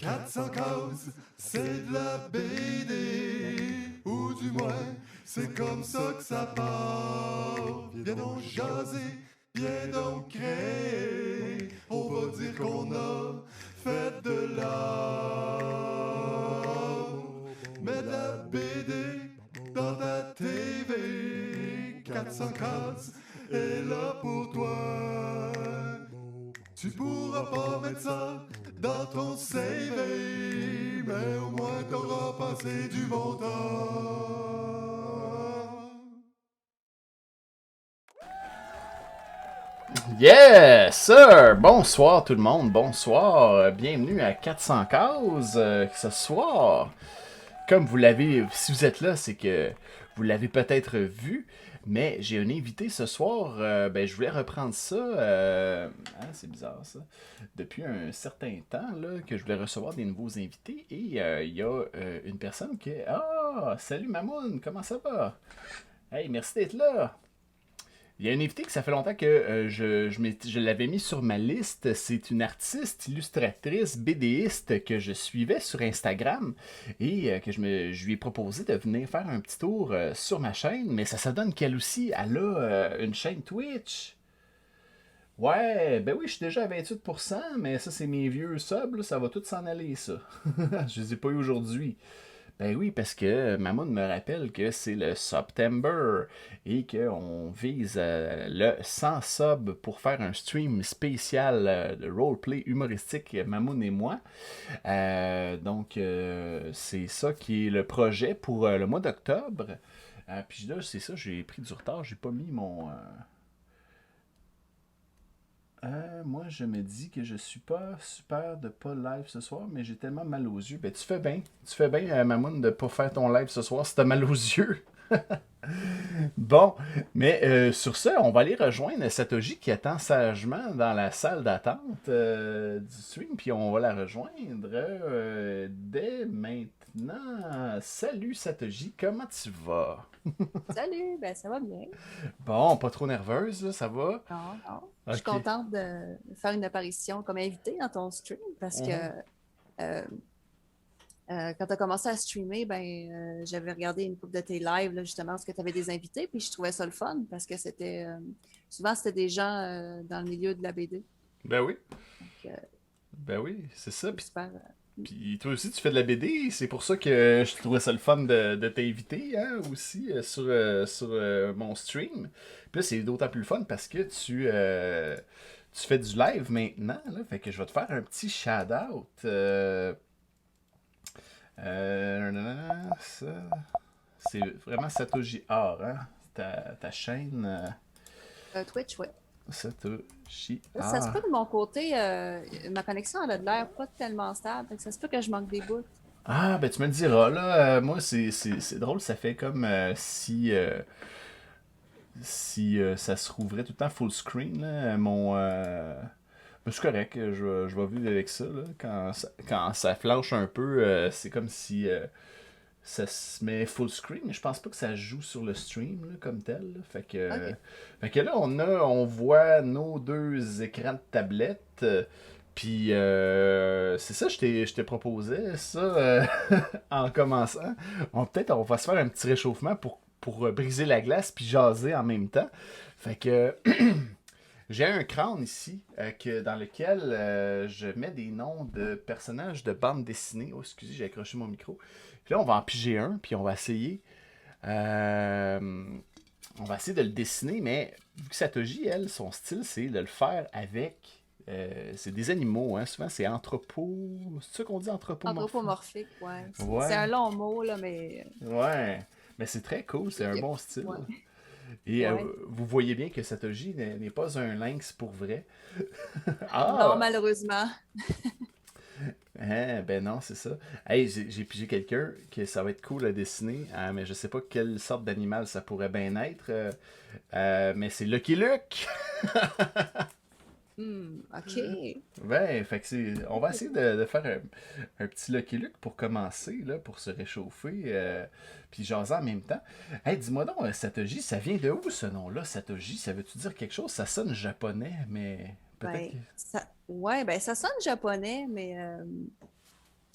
400 cases, c'est de la BD, ou du moins, c'est comme ça que ça part. Viens donc jaser, viens donc créer, on va dire qu'on a fait de l'art. Mets de la BD dans ta TV, 400 cases est là pour toi. Tu pourras pas mettre ça dans ton CV, mais au moins t'auras passé du bon temps. Yes, sir! Bonsoir tout le monde, bonsoir. Bienvenue à 400 cases ce soir. Comme vous l'avez, si vous êtes là, c'est que vous l'avez peut-être vu, mais j'ai un invité ce soir. Je voulais reprendre ça. C'est bizarre ça. Depuis un certain temps là, que je voulais recevoir des nouveaux invités et il y a une personne qui est. Ah, salut Mamoun, comment ça va? Hey, merci d'être là. Il y a un invité que ça fait longtemps que je l'avais mis sur ma liste. C'est une artiste, illustratrice, BDiste que je suivais sur Instagram et que je lui ai proposé de venir faire un petit tour sur ma chaîne. Mais ça donne qu'elle aussi, elle a une chaîne Twitch. Ouais, ben oui, je suis déjà à 28%, mais ça, c'est mes vieux subs, là, ça va tout s'en aller, ça. Je les ai pas eu aujourd'hui. Ben oui, parce que Mamoun me rappelle que c'est le September et qu'on vise le 100 subs pour faire un stream spécial de roleplay humoristique, Mamoun et moi. C'est ça qui est le projet pour le mois d'octobre. Puis là, c'est ça, j'ai pris du retard, j'ai pas mis mon... moi, je me dis que je suis pas super de pas live ce soir, mais j'ai tellement mal aux yeux. Ben, tu fais bien, Mamoun, de pas faire ton live ce soir si t'as mal aux yeux. Bon, mais sur ce, on va aller rejoindre Satoshi qui attend sagement dans la salle d'attente du stream, puis on va la rejoindre dès maintenant. Salut Satoshi, comment tu vas? Salut, ben ça va bien. Bon, pas trop nerveuse, là, ça va? Non, non. Je suis Ok. contente de faire une apparition comme invitée dans ton stream parce que Mhm. euh, quand tu as commencé à streamer, j'avais regardé une couple de tes lives, là, justement, parce que tu avais des invités, puis je trouvais ça le fun parce que souvent c'était des gens dans le milieu de la BD. Ben oui. Donc, Ben oui, c'est ça. c'est super. Puis toi aussi, tu fais de la BD. C'est pour ça que je trouvais ça le fun de t'inviter hein, aussi sur mon stream. Puis là, c'est d'autant plus le fun parce que tu fais du live maintenant. Là, fait que je vais te faire un petit shout-out. Ça, c'est vraiment Satoshi Art, hein? Ta chaîne Twitch, ouais. Satoshi Ça se peut Art. de mon côté, ma connexion elle a de l'air pas tellement stable, fait que ça se peut que je manque des bouts. Ah, ben tu me le diras, là. Moi, c'est drôle, ça fait comme si ça se rouvrait tout le temps full screen, là, ben, c'est correct, je vais vivre avec ça, là. Quand ça flanche un peu, c'est comme si ça se met full screen, mais je pense pas que ça joue sur le stream, là, comme tel, là. OK. Fait que là, on voit nos deux écrans de tablette. Puis c'est ça, je te proposais ça en commençant. Peut-être on va se faire un petit réchauffement pour briser la glace puis jaser en même temps. Fait que j'ai un crâne ici dans lequel je mets des noms de personnages de bande dessinée. Oh, excusez, j'ai accroché mon micro. Puis là, on va en piger un, puis euh, on va essayer de le dessiner, mais vu que Satoshi, elle, son style, c'est de le faire avec. C'est des animaux, hein. Souvent, c'est anthropo. C'est ça qu'on dit anthropomorphe? Anthropomorphique, ouais. C'est Ouais, un long mot, là, mais ouais. Mais c'est très cool, c'est un il y a- bon style. ouais. Et Ouais. vous voyez bien que Satoshi n'est pas un lynx pour vrai. Non, Ah! malheureusement. Hein, ben non, c'est ça. Hey, j'ai pigé quelqu'un que ça va être cool à dessiner, mais je sais pas quelle sorte d'animal ça pourrait bien être. Mais c'est Lucky Luke! OK. Ouais, fait que on va essayer de faire un petit Lucky Luke pour commencer, là, pour se réchauffer, puis jaser en même temps. Hey, dis-moi donc, Satoshi, ça vient de où ce nom-là, Satoshi? Ça veut-tu dire quelque chose? Ça sonne japonais, mais peut-être Ben, que... ça, ouais, ben, ça sonne japonais, mais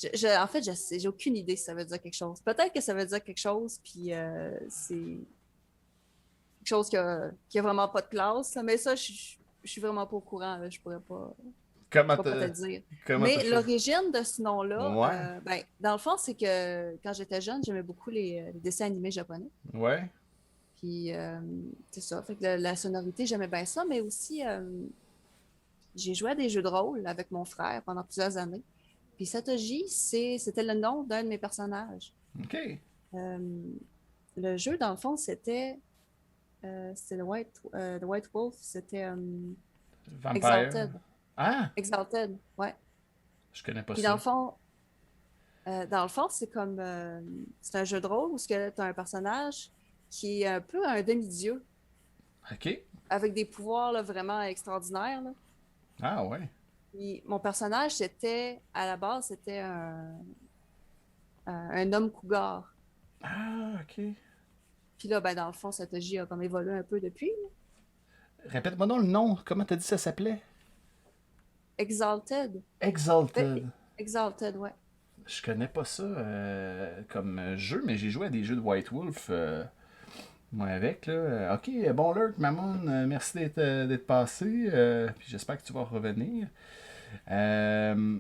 En fait, je sais, j'ai aucune idée si ça veut dire quelque chose. Peut-être que ça veut dire quelque chose, puis c'est quelque chose qui a vraiment pas de classe, là, mais ça, je suis vraiment pas au courant, là, je Comment pourrais pas te t'as le dire. comment t'as Mais choisi? l'origine de ce nom-là, Ouais, ben, dans le fond, c'est que quand j'étais jeune, j'aimais beaucoup les dessins animés japonais. ouais. Puis, c'est ça. Fait que la sonorité, j'aimais bien ça, mais aussi, j'ai joué à des jeux de rôle avec mon frère pendant plusieurs années. Puis Satoshi, c'était le nom d'un de mes personnages. OK. Euh, le jeu, dans le fond, c'était The White Wolf, c'était Vampire. Exalted. Ah, Exalted, ouais. je connais pas Puis ça. dans le fond, c'est un jeu de rôle où tu as un personnage qui est un peu un demi-dieu, OK. avec des pouvoirs là, vraiment extraordinaires, là. Ah ouais. Puis mon personnage, à la base, c'était un homme cougar. Ah, OK. Puis là, ben, dans le fond, Satoshi a comme évolué un peu depuis, là. Répète-moi donc le nom. Comment t'as dit ça s'appelait? Exalted. Ben, Exalted. Exalted, ouais. Je connais pas ça comme jeu, mais j'ai joué à des jeux de White Wolf, moi avec, là. Ok, bon lurk, Mammon, merci d'être passé, puis j'espère que tu vas revenir. Euh,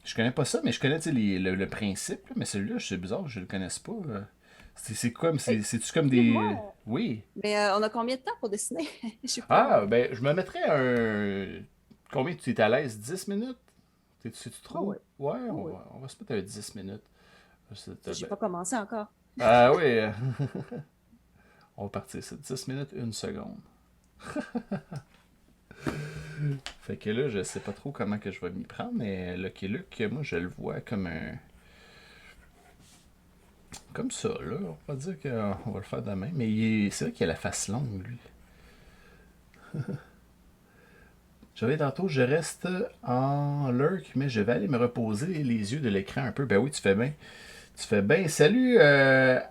je connais pas ça, mais je connais tu sais, le principe, là, mais celui-là, c'est bizarre, je le connaisse pas. C'est comme, Hey, c'est-tu comme excuse-moi, des... Oui. mais on a combien de temps pour dessiner? Je sais pas. Ah, ben, je me mettrais un... Combien tu es à l'aise? 10 minutes? C'est-tu Oh, trop? oui. Ouais, Oh, oui. on va se mettre à 10 minutes. J'ai pas commencé encore. Ah oui, on va partir ça. 10 minutes, 1 seconde. Fait que là, je sais pas trop comment que je vais m'y prendre, mais Lucky Luke, moi, je le vois comme un... Comme ça, là. On va dire qu'on va le faire demain. Mais c'est vrai qu'il a la face longue, lui. J'avais tantôt, je reste en lurk, mais je vais aller me reposer les yeux de l'écran un peu. Ben oui, tu fais bien. Tu fais bien. Salut,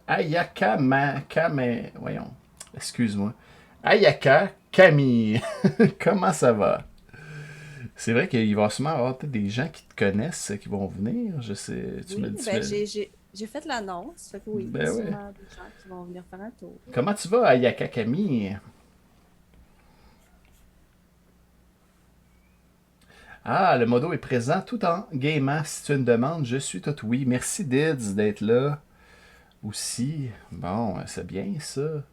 Ayaka Voyons. Excuse-moi. Ayaka Camille. Comment ça va? C'est vrai qu'il va sûrement y avoir peut-être des gens qui te connaissent qui vont venir. Je sais, tu me Oui, dis. ben j'ai fait l'annonce. Fait que oui, il y a Ben ouais. sûrement des gens qui vont venir faire un tour. Comment tu vas, Ayaka Camille? Ah, le modo est présent tout en gamant. Si tu as une demande, je suis tout oui. Merci Dids d'être là aussi. Bon, c'est bien ça.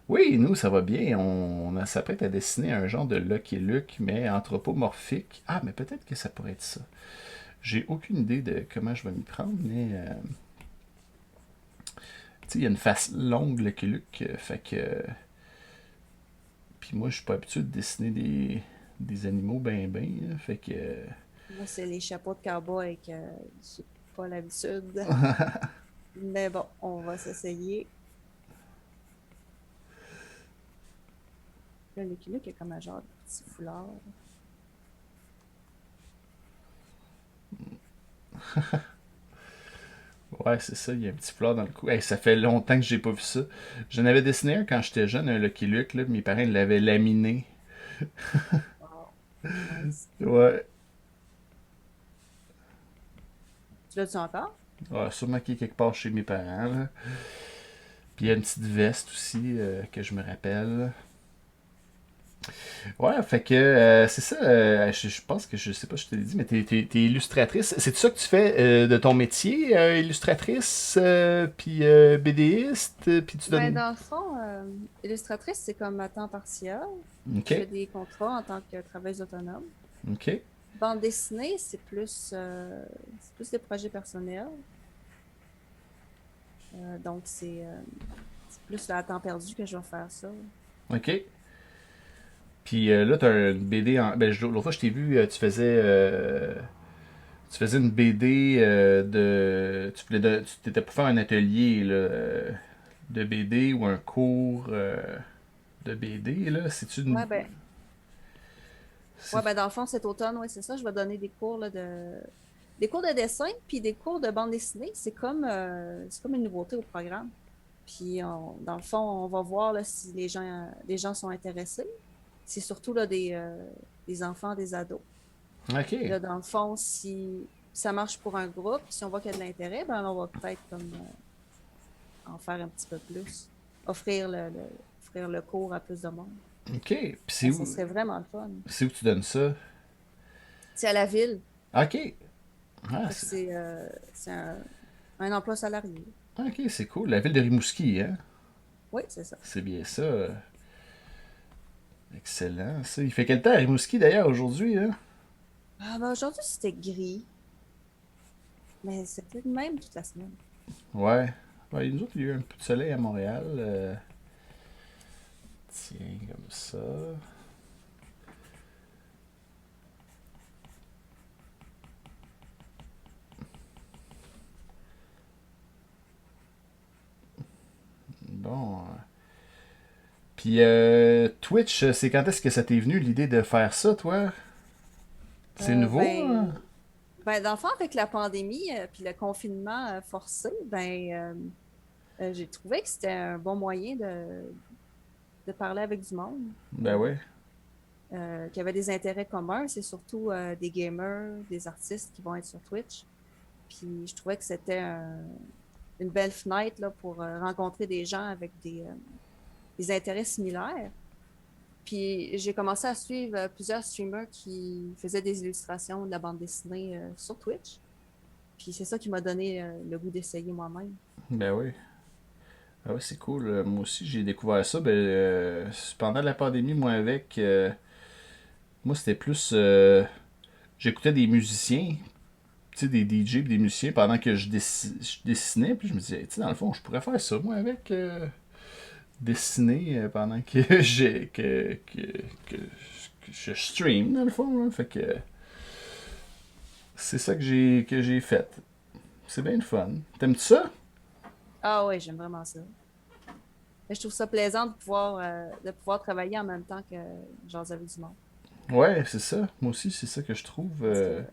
Oui, nous, ça va bien. On s'apprête à dessiner un genre de Lucky Luke, mais anthropomorphique. Ah, mais peut-être que ça pourrait être ça. J'ai aucune idée de comment je vais m'y prendre, mais tu sais, il y a une face longue, Lucky Luke, fait que. Puis moi, je suis pas habitué de dessiner des animaux ben, fait que. Moi, c'est les chapeaux de cowboy que j'ai pas l'habitude. Mais bon, on va s'essayer. Là, Lucky Luke, il y a comme un genre de petit foulard. Ouais, c'est ça, il y a un petit fleur dans le cou. Hey, ça fait longtemps que j'ai pas vu ça. J'en avais dessiné un quand j'étais jeune, un Lucky Luke, là, mes parents l'avaient laminé. Wow, nice. Ouais. Tu l'as-tu encore? Ouais, sûrement qu'il est quelque part chez mes parents, là. Puis il y a une petite veste aussi que je me rappelle. Ouais, fait que c'est ça. Je pense que je sais pas, si je te l'ai dit, mais t'es illustratrice. C'est ça que tu fais de ton métier, illustratrice, puis BDiste, puis tu Ben, donnes. dans le fond, illustratrice, c'est comme à temps partiel. Je fais Ok, des contrats en tant que travailleuse autonome. ok, Bande dessinée, c'est plus des projets personnels. Donc, c'est plus à temps perdu que je vais faire ça. ok. Puis là, t'as une BD en. Ben, l'autre fois, je t'ai vu, tu faisais une BD Tu t'étais pour faire un atelier là, de BD ou un cours de BD, là. C'est-tu une. Ouais, ben, c'est- ouais, ben dans le fond, cet automne, ouais, c'est ça. Je vais donner des cours de dessin puis des cours de bande dessinée. C'est comme une nouveauté au programme. Puis, dans le fond, on va voir là, si les gens sont intéressés. C'est surtout là, des enfants, des ados. Puis Ok. là, dans le fond, ça marche pour un groupe. Si on voit qu'il y a de l'intérêt, ben, on va peut-être comme en faire un petit peu plus. Offrir le cours à plus de monde. OK. Puis Ben, ça serait vraiment le fun. c'est où tu donnes ça? C'est à la ville. OK. Ah, Fait que c'est un emploi salarié. OK, c'est cool. La ville de Rimouski, hein? Oui, c'est ça. C'est bien ça. Excellent, ça. Il fait quel temps à Rimouski, d'ailleurs, aujourd'hui, hein? Ah, ben, aujourd'hui, c'était gris. Mais c'était le même toute la semaine. Ouais. Ouais, nous autres, il y a eu un peu de soleil à Montréal. Tiens, comme ça. Bon. Puis Twitch, c'est quand est-ce que ça t'est venu l'idée de faire ça, toi? C'est nouveau, hein? Ben, dans le fond, avec la pandémie puis le confinement forcé, j'ai trouvé que c'était un bon moyen de parler avec du monde Ben oui. qui avait des intérêts communs. C'est surtout des gamers, des artistes qui vont être sur Twitch. Puis je trouvais que c'était une belle fenêtre là, pour rencontrer des gens avec des intérêts similaires. Puis j'ai commencé à suivre plusieurs streamers qui faisaient des illustrations de la bande dessinée sur Twitch. Puis c'est ça qui m'a donné le goût d'essayer moi-même. Ben oui. Ah oui, c'est cool. Moi aussi, j'ai découvert ça. Ben, pendant la pandémie, moi, moi, c'était plus. J'écoutais des musiciens, tu sais, des DJ et des musiciens pendant que je dessinais. Puis je me disais, tu sais, dans le fond, je pourrais faire ça, moi, avec. Dessiner pendant que que je stream, dans le fond. Là. Fait que. C'est ça que j'ai fait. C'est bien le fun. T'aimes-tu ça? Ah oui, j'aime vraiment ça. Mais je trouve ça plaisant de pouvoir travailler en même temps que j'en avais du monde. Ouais, c'est ça. Moi aussi, c'est ça que je trouve. Parce que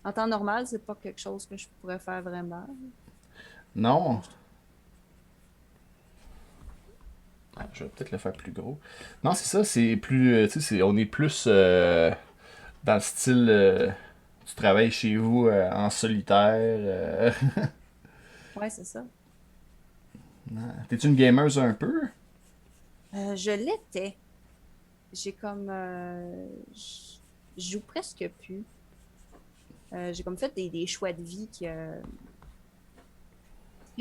en temps normal, c'est pas quelque chose que je pourrais faire vraiment. Non. Ah, je vais peut-être le faire plus gros. Non, c'est ça, c'est plus. Tu sais, on est plus dans le style. Tu travailles chez vous en solitaire. Ouais, c'est ça. T'es-tu une gameuse un peu? Je l'étais. J'ai comme. Je joue presque plus. J'ai comme fait des choix de vie qui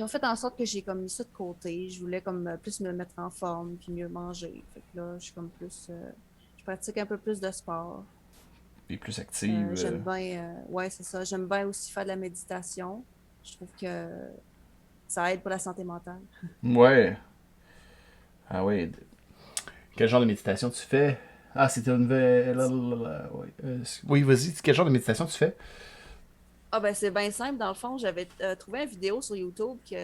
ont fait en sorte que j'ai comme mis ça de côté. Je voulais comme plus me mettre en forme puis mieux manger. Fait que là, je suis comme plus. Je pratique un peu plus de sport. T'es plus active. J'aime bien. Ouais, c'est ça. J'aime bien aussi faire de la méditation. Je trouve que ça aide pour la santé mentale. Ouais. Ah ouais. Quel genre de méditation tu fais? Ah, c'était une nouvelle. Ouais. Oui, vas-y. Quel genre de méditation tu fais? Ah ben c'est bien simple. Dans le fond, j'avais trouvé une vidéo sur YouTube qui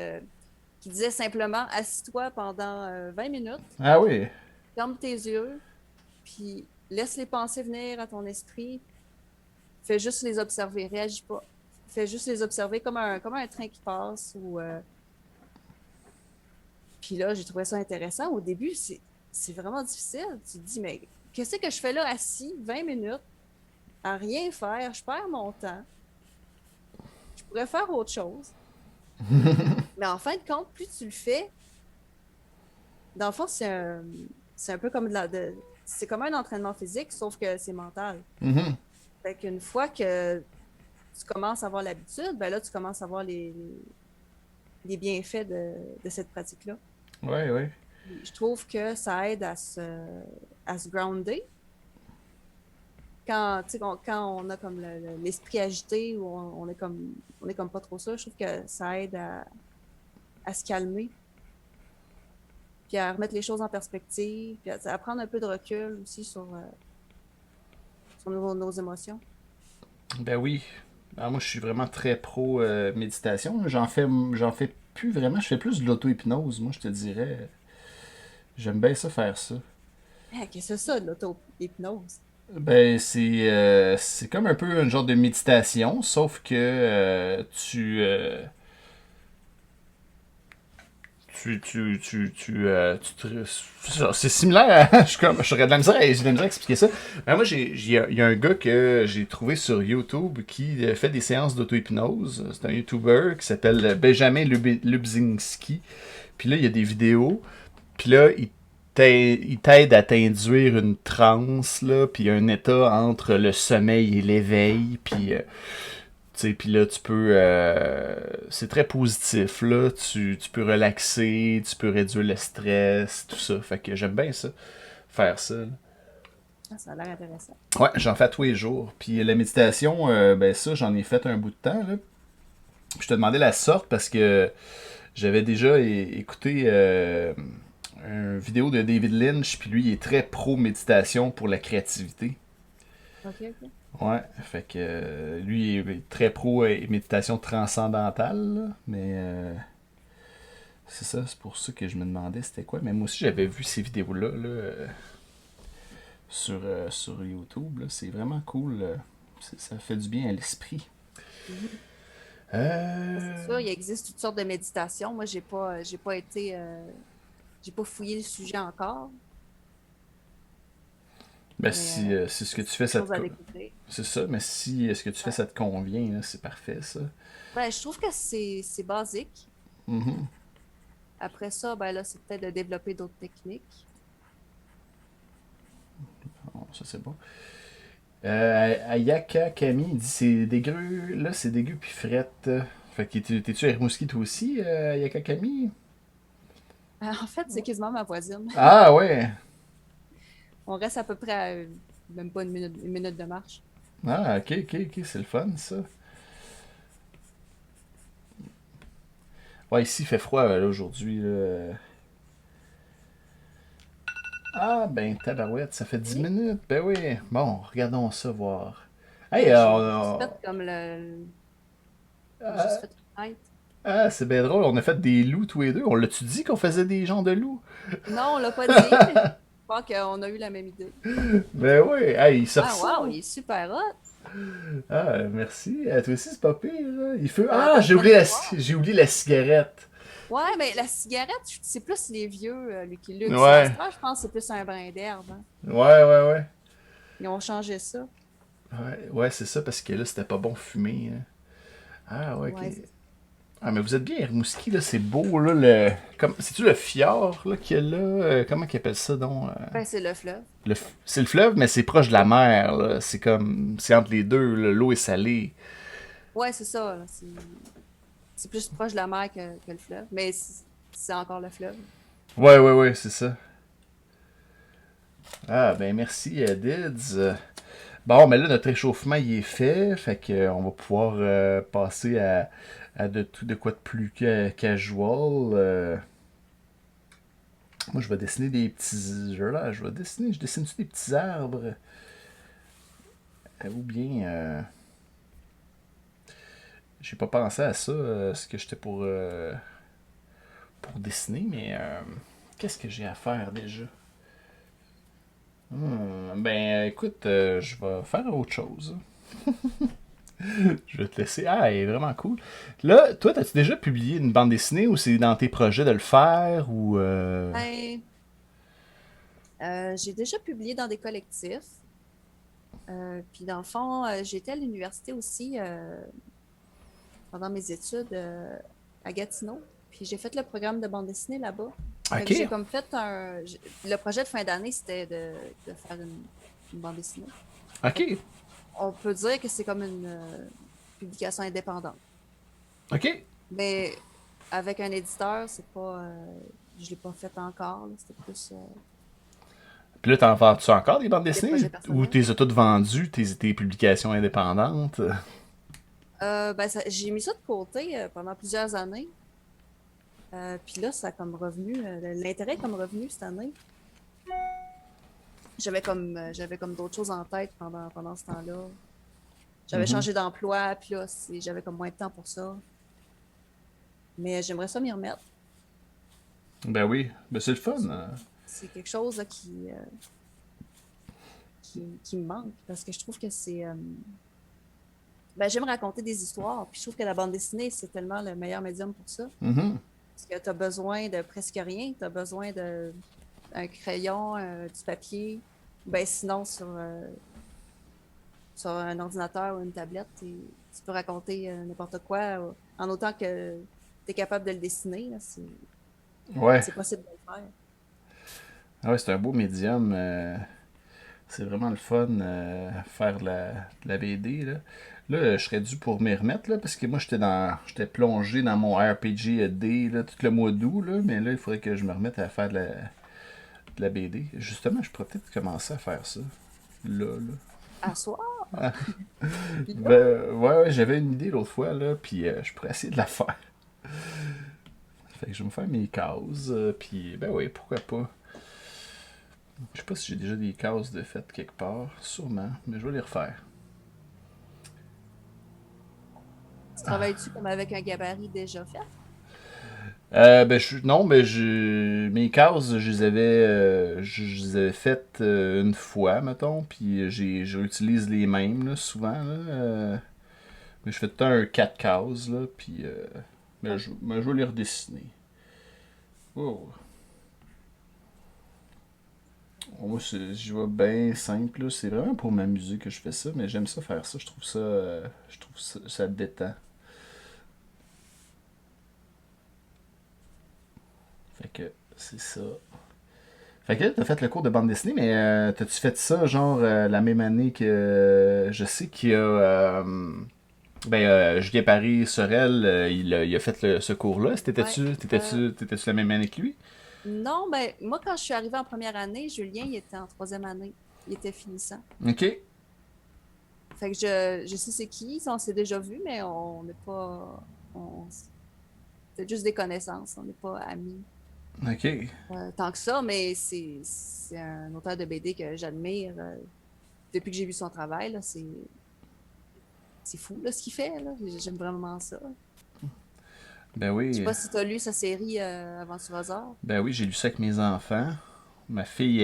disait simplement assis-toi pendant 20 minutes, Ah oui. ferme tes yeux, puis laisse les pensées venir à ton esprit. Fais juste les observer, réagis pas. Fais juste les observer comme un train qui passe. Puis là, j'ai trouvé ça intéressant. Au début, c'est vraiment difficile. Tu te dis, mais qu'est-ce que je fais là assis 20 minutes à rien faire? Je perds mon temps. Je pourrais faire autre chose. Mais en fin de compte, plus tu le fais, dans le fond, c'est un peu comme c'est comme un entraînement physique, sauf que c'est mental. Mhm. Fait qu'une fois que tu commences à avoir l'habitude, ben là, tu commences à voir les bienfaits de cette pratique-là. Ouais, ouais. Je trouve que ça aide à se grounder. Quand, tu sais, quand on a comme l'esprit agité ou on est comme pas trop ça, je trouve que ça aide à se calmer, puis à remettre les choses en perspective, puis à prendre un peu de recul aussi sur nos émotions. Ben oui. Ah, moi, je suis vraiment très pro méditation. J'en fais plus vraiment. Je fais plus de l'auto-hypnose, moi, je te dirais. J'aime bien ça faire ça. Ah, qu'est-ce que c'est ça, de l'auto-hypnose? Ben, c'est comme un peu un genre de méditation, sauf que c'est similaire. J'aurais de la misère à expliquer ça. Mais moi, il y a un gars que j'ai trouvé sur YouTube qui fait des séances d'auto-hypnose. C'est un YouTuber qui s'appelle Benjamin Lubzinski. Puis là, il y a des vidéos. Puis là, il t'aide à t'induire une transe, là. Puis il y a un état entre le sommeil et l'éveil. Puis puis là, tu peux. C'est très positif, là. Tu peux relaxer, tu peux réduire le stress, tout ça. Fait que j'aime bien ça. Faire ça. Là. Ah, ça a l'air intéressant. Ouais, j'en fais tous les jours. Puis la méditation, ben ça, j'en ai fait un bout de temps, là. Puis je te demandais la sorte parce que j'avais déjà écouté une vidéo de David Lynch. Puis lui, il est très pro-méditation pour la créativité. OK, OK. Ouais, fait que lui il est très pro méditation transcendantale, là, mais c'est ça, c'est pour ça que je me demandais c'était quoi. Mais moi aussi j'avais vu ces vidéos-là là, sur YouTube, là. C'est vraiment cool. Ça fait du bien à l'esprit. Mhm. Euh, C'est sûr, il existe toutes sortes de méditations. Moi, j'ai pas été, j'ai pas fouillé le sujet encore, ben mais si ce que tu c'est fais, quelque chose à découvrir. c'est ça, mais si ce que tu fais Ouais. ça te convient, là, c'est parfait ça. Ben, je trouve que c'est basique. Mhm. Après ça, ben là, c'est peut-être de développer d'autres techniques. Bon, ça c'est bon. Ayaka Camille il dit c'est dégueu, là c'est dégueu puis frette. Fait que t'es-tu à Rimouski toi aussi, Ayaka Camille? En fait, c'est quasiment ma voisine. Ah ouais! On reste à peu près à même pas une minute de marche. Ah ok, c'est le fun ça. Ouais, ici il fait froid là, aujourd'hui. Là. Ah ben tabarouette, ça fait 10 Oui. minutes. Ben oui. Bon, regardons ça voir. Hey, Ben, j'ai juste fait comme j'ai juste ah, fait une tête. c'est bien drôle, on a fait des loups tous les deux. On l'a-tu dit qu'on faisait des gens de loups? Non, on l'a pas dit, mais je pense qu'on a eu la même idée. Ben oui, hey, il sort Ah, wow, ça. il est super hot. Ah, merci. Toi aussi, c'est pas pire. Là. Il fait. Ça Ah, donne bien espoir. j'ai oublié la cigarette. Ouais, mais la cigarette, c'est plus les vieux, Lucky Luke. À Ouais. cette heure, je pense que c'est plus un brin d'herbe. Hein. Ouais. Ils ont changé ça. Ouais, c'est ça, parce que là, c'était pas bon fumer. Hein. Ah, ouais, ok. Ouais, c'est ça. Ah, mais vous êtes bien à Rimouski, là, c'est beau, là, le... Comme... C'est-tu le fjord, là, qu'il y a là? Comment qu'ils appellent ça, donc? Ben, c'est le fleuve. C'est le fleuve, mais c'est proche de la mer, là. C'est comme... C'est entre les deux, là. L'eau est salée. Ouais, c'est ça. Là. C'est plus proche de la mer que le fleuve. Mais c'est encore le fleuve. Ouais, c'est ça. Ah, ben merci, Dids. Bon, mais là, notre échauffement, il est fait. Fait que, on va pouvoir passer à de quoi de plus casual. Moi, je vais dessiner des petits... Je dessine-tu des petits arbres? Ou bien... j'ai pas pensé à ça, ce que j'étais pour dessiner, mais... qu'est-ce que j'ai à faire, déjà? Ben, écoute, je vais faire autre chose. Je vais te laisser. Ah, elle est vraiment cool. Là, toi, as-tu déjà publié une bande dessinée ou c'est dans tes projets de le faire ou Ben, j'ai déjà publié dans des collectifs. Puis dans le fond, j'étais à l'université aussi pendant mes études à Gatineau. Puis j'ai fait le programme de bande dessinée là-bas. Fait que j'ai Ok, comme fait le projet de fin d'année, c'était de faire une bande dessinée. Fait ok, on peut dire que c'est comme une publication indépendante. ok. Mais avec un éditeur, c'est pas. Je l'ai pas fait encore. Là. C'était plus Puis là, t'en vends-tu encore des bandes des dessinées projets ou personnels. t'es toutes vendues, tes publications indépendantes? Ben, j'ai mis ça de côté pendant plusieurs années. Puis là, ça a comme revenu. L'intérêt est comme revenu cette année. J'avais comme d'autres choses en tête pendant ce temps-là. J'avais Mhm. changé d'emploi, puis là, j'avais comme moins de temps pour ça. Mais j'aimerais ça m'y remettre. Ben oui, ben c'est le fun. C'est quelque chose là, qui me manque parce que je trouve que c'est. Ben, j'aime raconter des histoires, puis je trouve que la bande dessinée, c'est tellement le meilleur médium pour ça. Mhm. Parce que tu as besoin de presque rien. Tu as besoin d'un crayon, du papier. Ben, sinon, sur un ordinateur ou une tablette, tu peux raconter n'importe quoi en autant que tu es capable de le dessiner. Là, Ouais. c'est possible de le faire. Ah ouais, c'est un beau médium. C'est vraiment le fun faire de la BD. Là. Là, je serais dû pour m'y remettre là, parce que moi j'étais plongé dans mon RPG D là, tout le mois d'août, là, mais là il faudrait que je me remette à faire de la BD. Justement, je pourrais peut-être commencer à faire ça. Là, là. À soir, puis là, Ouais, j'avais une idée l'autre fois, là, puis je pourrais essayer de la faire. Fait que je vais me faire mes cases, puis ben oui, pourquoi pas. Je sais pas si j'ai déjà des cases de faites quelque part, sûrement, mais je vais les refaire. tu travailles-tu comme avec un gabarit déjà fait? Non, ben mes cases, je les avais faites une fois, mettons, puis je réutilise les mêmes là, souvent. Là, mais je fais tout le temps un 4 cases, là, puis ben, je vais les redessiner. Oh. Moi, je vois bien simple, là. C'est vraiment pour m'amuser que je fais ça, mais j'aime ça faire ça. Je trouve ça, ça détend. Fait que c'est ça. Fait que là, t'as fait le cours de bande dessinée, mais t'as-tu fait ça genre la même année que je sais qu'il y a Julien Paris Sorel, il a fait ce cours-là. Ouais. T'étais-tu la même année que lui? Non, ben, moi, quand je suis arrivée en première année, Julien, il était en troisième année. Il était finissant. Ok. Fait que je sais c'est qui, on s'est déjà vu, mais on n'est pas. C'est juste des connaissances, on n'est pas amis Ok. tant que ça, mais c'est un auteur de BD que j'admire depuis que j'ai vu son travail. Là, c'est fou là, ce qu'il fait. Là. J'aime vraiment ça. Ben Je sais oui. pas si tu as lu sa série Aventurosaure. Ben oui, j'ai lu ça avec mes enfants. Ma fille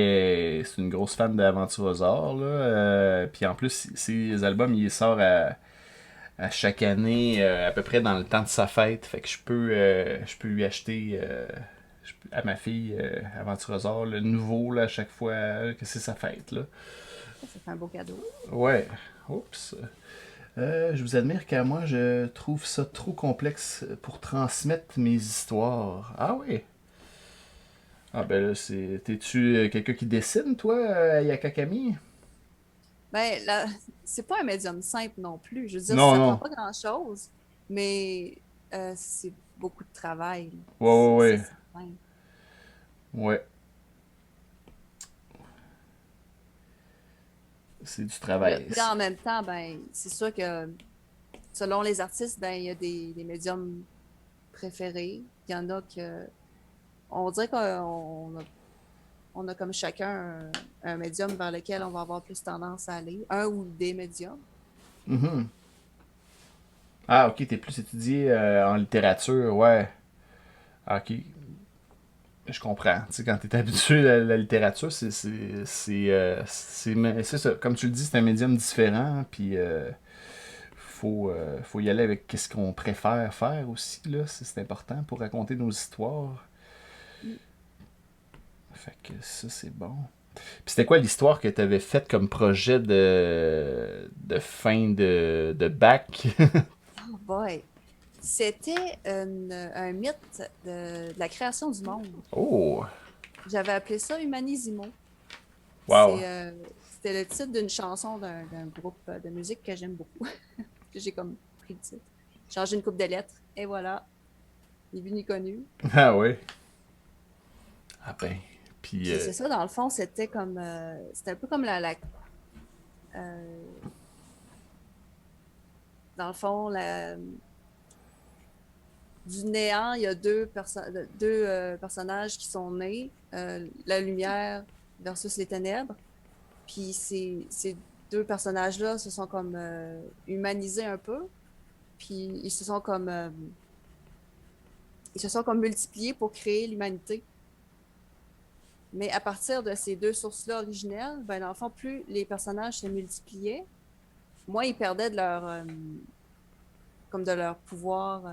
c'est une grosse fan d'Aventurosaure, là. Puis en plus, ses albums, il les sort à chaque année, à peu près dans le temps de sa fête. Fait que je peux lui acheter à ma fille Aventurosaure le nouveau là, à chaque fois que c'est sa fête. Là. Ça fait un beau cadeau. Ouais. Oups. Je vous admire car moi je trouve ça trop complexe pour transmettre mes histoires. Ah oui. Ah ben là, t'es-tu quelqu'un qui dessine, toi, Yakakami? Ben, là, c'est pas un médium simple non plus. Je veux dire, Non, ça prend non. pas grand-chose, mais c'est beaucoup de travail. Là. Ouais, ouais, C'est ouais. certain. Ouais, c'est du travail. Puis là, en même temps, ben, c'est sûr que selon les artistes, ben, il y a des médiums préférés. Il y en a que. On dirait on a comme chacun un médium vers lequel on va avoir plus tendance à aller, un ou des médiums. Mhm. Ah, ok, t'es plus étudié en littérature, ouais. Ah, ok, je comprends. Tu sais, quand t'es habitué à la littérature, mais c'est ça. Comme tu le dis, c'est un médium différent, puis faut y aller avec qu'est-ce qu'on préfère faire aussi, là. C'est important pour raconter nos histoires. Fait que ça, c'est bon. Puis c'était quoi l'histoire que t'avais faite comme projet de fin de bac? Oh boy! C'était un mythe de la création du monde. Oh! J'avais appelé ça Humanisimo. Wow! C'était le titre d'une chanson d'un groupe de musique que j'aime beaucoup. J'ai comme pris le titre. Changé une coupe de lettres. Et voilà. Ni vu ni connu. Ah ouais. Ah ben. Puis, Puis c'est ça, dans le fond, c'était comme. C'était un peu comme euh, dans le fond, du néant, il y a deux personnages qui sont nés, la lumière versus les ténèbres. Puis ces deux personnages-là se sont comme humanisés un peu, puis ils se sont comme multipliés pour créer l'humanité. Mais à partir de ces deux sources-là originelles, ben, dans le fond, plus les personnages se multipliaient, moins ils perdaient comme de leur pouvoir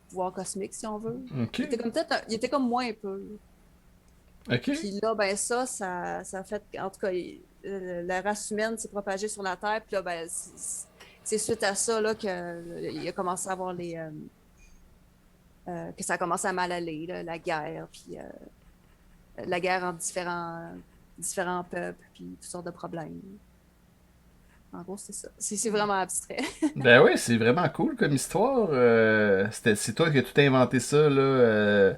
pouvoirs cosmiques, si on veut. Ok. Il était comme moi un peu. Ok. Puis là, ben ça a fait, en tout cas, la race humaine s'est propagée sur la Terre. Puis là, ben, c'est suite à ça là, qu'il a commencé à avoir que ça a commencé à mal aller, là, la guerre, puis la guerre entre différents peuples, puis toutes sortes de problèmes. En gros, c'est ça. C'est vraiment abstrait. Ben oui, c'est vraiment cool comme histoire. C'est toi qui as tout inventé ça, là.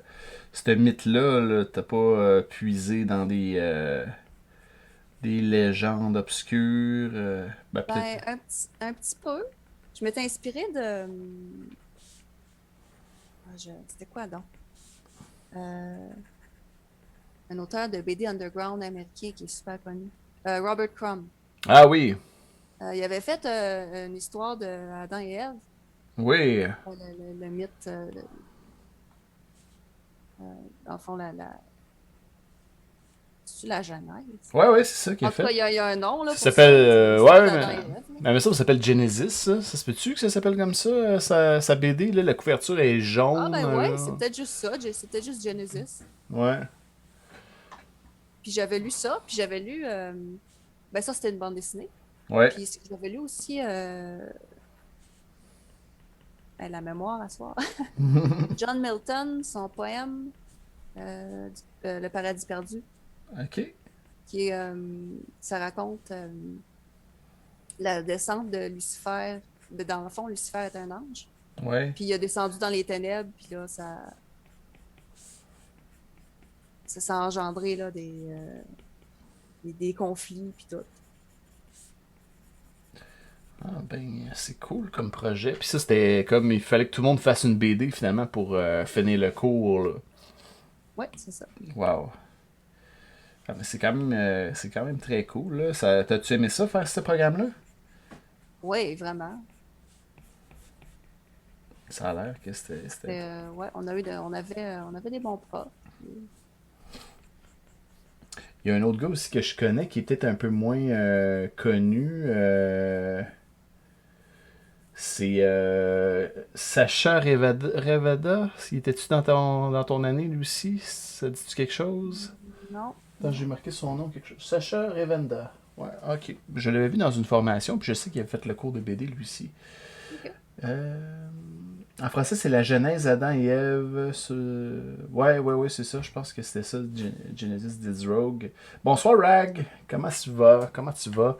Ce mythe-là, là, t'as pas puisé dans des légendes obscures. Ben peut-être. Ben, un petit peu. Je m'étais inspirée de. C'était quoi donc? Euh, un auteur de BD underground américain qui est super connu. Robert Crumb. Ah oui, Il avait fait une histoire de Adam et Ève, oui. le mythe, dans le fond, c'est la Genèse. Ouais, ouais, c'est ça qu'il a En tout cas, fait. il y a un nom là, Ça pour ça. s'appelle. C'est Ouais, Adam et Ève. Là. mais ça s'appelle Genesis, ça. Ça se peut-tu que ça s'appelle comme ça, sa BD, là, la couverture est Ah jaune, ben ouais, c'est là. peut-être juste ça. C'est peut-être juste Genesis. Ouais. Puis j'avais lu ça, puis j'avais lu. Ben ça, c'était une bande dessinée. Ouais. Puis j'avais lu aussi la mémoire à soir. John Milton, son poème Le paradis perdu, Ok. qui est, ça raconte la descente de Lucifer. Dans le fond, Lucifer est un ange. Ouais. Puis il a descendu dans les ténèbres, puis là, ça a engendré là, des conflits, puis tout. Ah ben, c'est cool comme projet. Puis ça, c'était comme, il fallait que tout le monde fasse une BD finalement pour finir le cours, là. Ouais, c'est ça. Wow. Ah, mais c'est quand même très cool, là. T'as-tu aimé ça, faire ce programme-là? Oui, vraiment. Ça a l'air que c'était. Ouais, on avait des bons profs. Il y a un autre gars aussi que je connais qui est peut-être un peu moins connu. C'est Sacha Revada. Était-tu dans ton année, lui aussi? Ça dit-tu quelque chose? Non, Attends, j'ai marqué son nom, quelque chose. Sacha Revenda. Ouais, ok. Je l'avais vu dans une formation, puis je sais qu'il a fait le cours de BD, lui aussi. ok. Euh, En français, c'est la Genèse Adam et Ève. Ouais, ouais, ouais, c'est ça. Je pense que c'était ça, Genesis des Rogue. Bonsoir, Rag. Comment tu vas? Comment tu vas?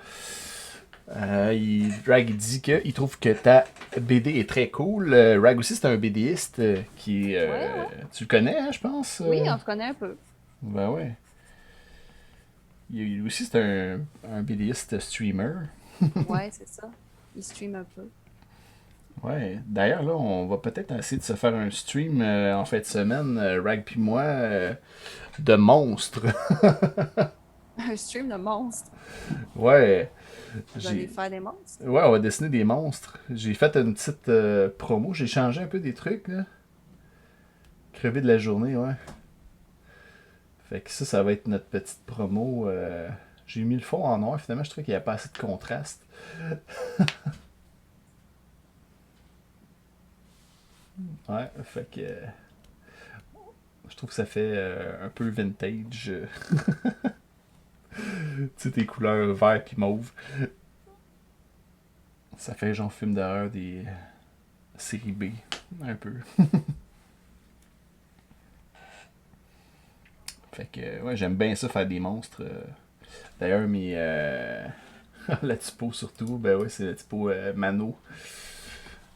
Rag il dit qu'il trouve que ta BD est très cool. Rag aussi, c'est un BDiste qui Ouais, ouais. tu le connais, hein, je pense? Oui, on se connaît un peu. Ben ouais. Lui aussi, c'est un BDiste streamer. Ouais, c'est ça. Il stream un peu. Ouais, d'ailleurs, là, on va peut-être essayer de se faire un stream en fin de semaine, Rag puis moi, de monstres. Un stream de monstres. Ouais, Vous allez j'ai. faire des monstres? Ouais, on va dessiner des monstres. J'ai fait une petite promo, j'ai changé un peu des trucs, là. Crevé de la journée, ouais. Fait que ça va être notre petite promo. J'ai mis le fond en noir, finalement, je trouvais qu'il n'y avait pas assez de contraste. Ouais, fait que. Je trouve que ça fait un peu vintage. Tu sais, tes couleurs vert puis mauve. Ça fait genre film d'horreur des séries B. Un peu. Fait que, ouais, j'aime bien ça, faire des monstres. D'ailleurs, mes. La typo surtout, ben ouais, c'est la typo Mano.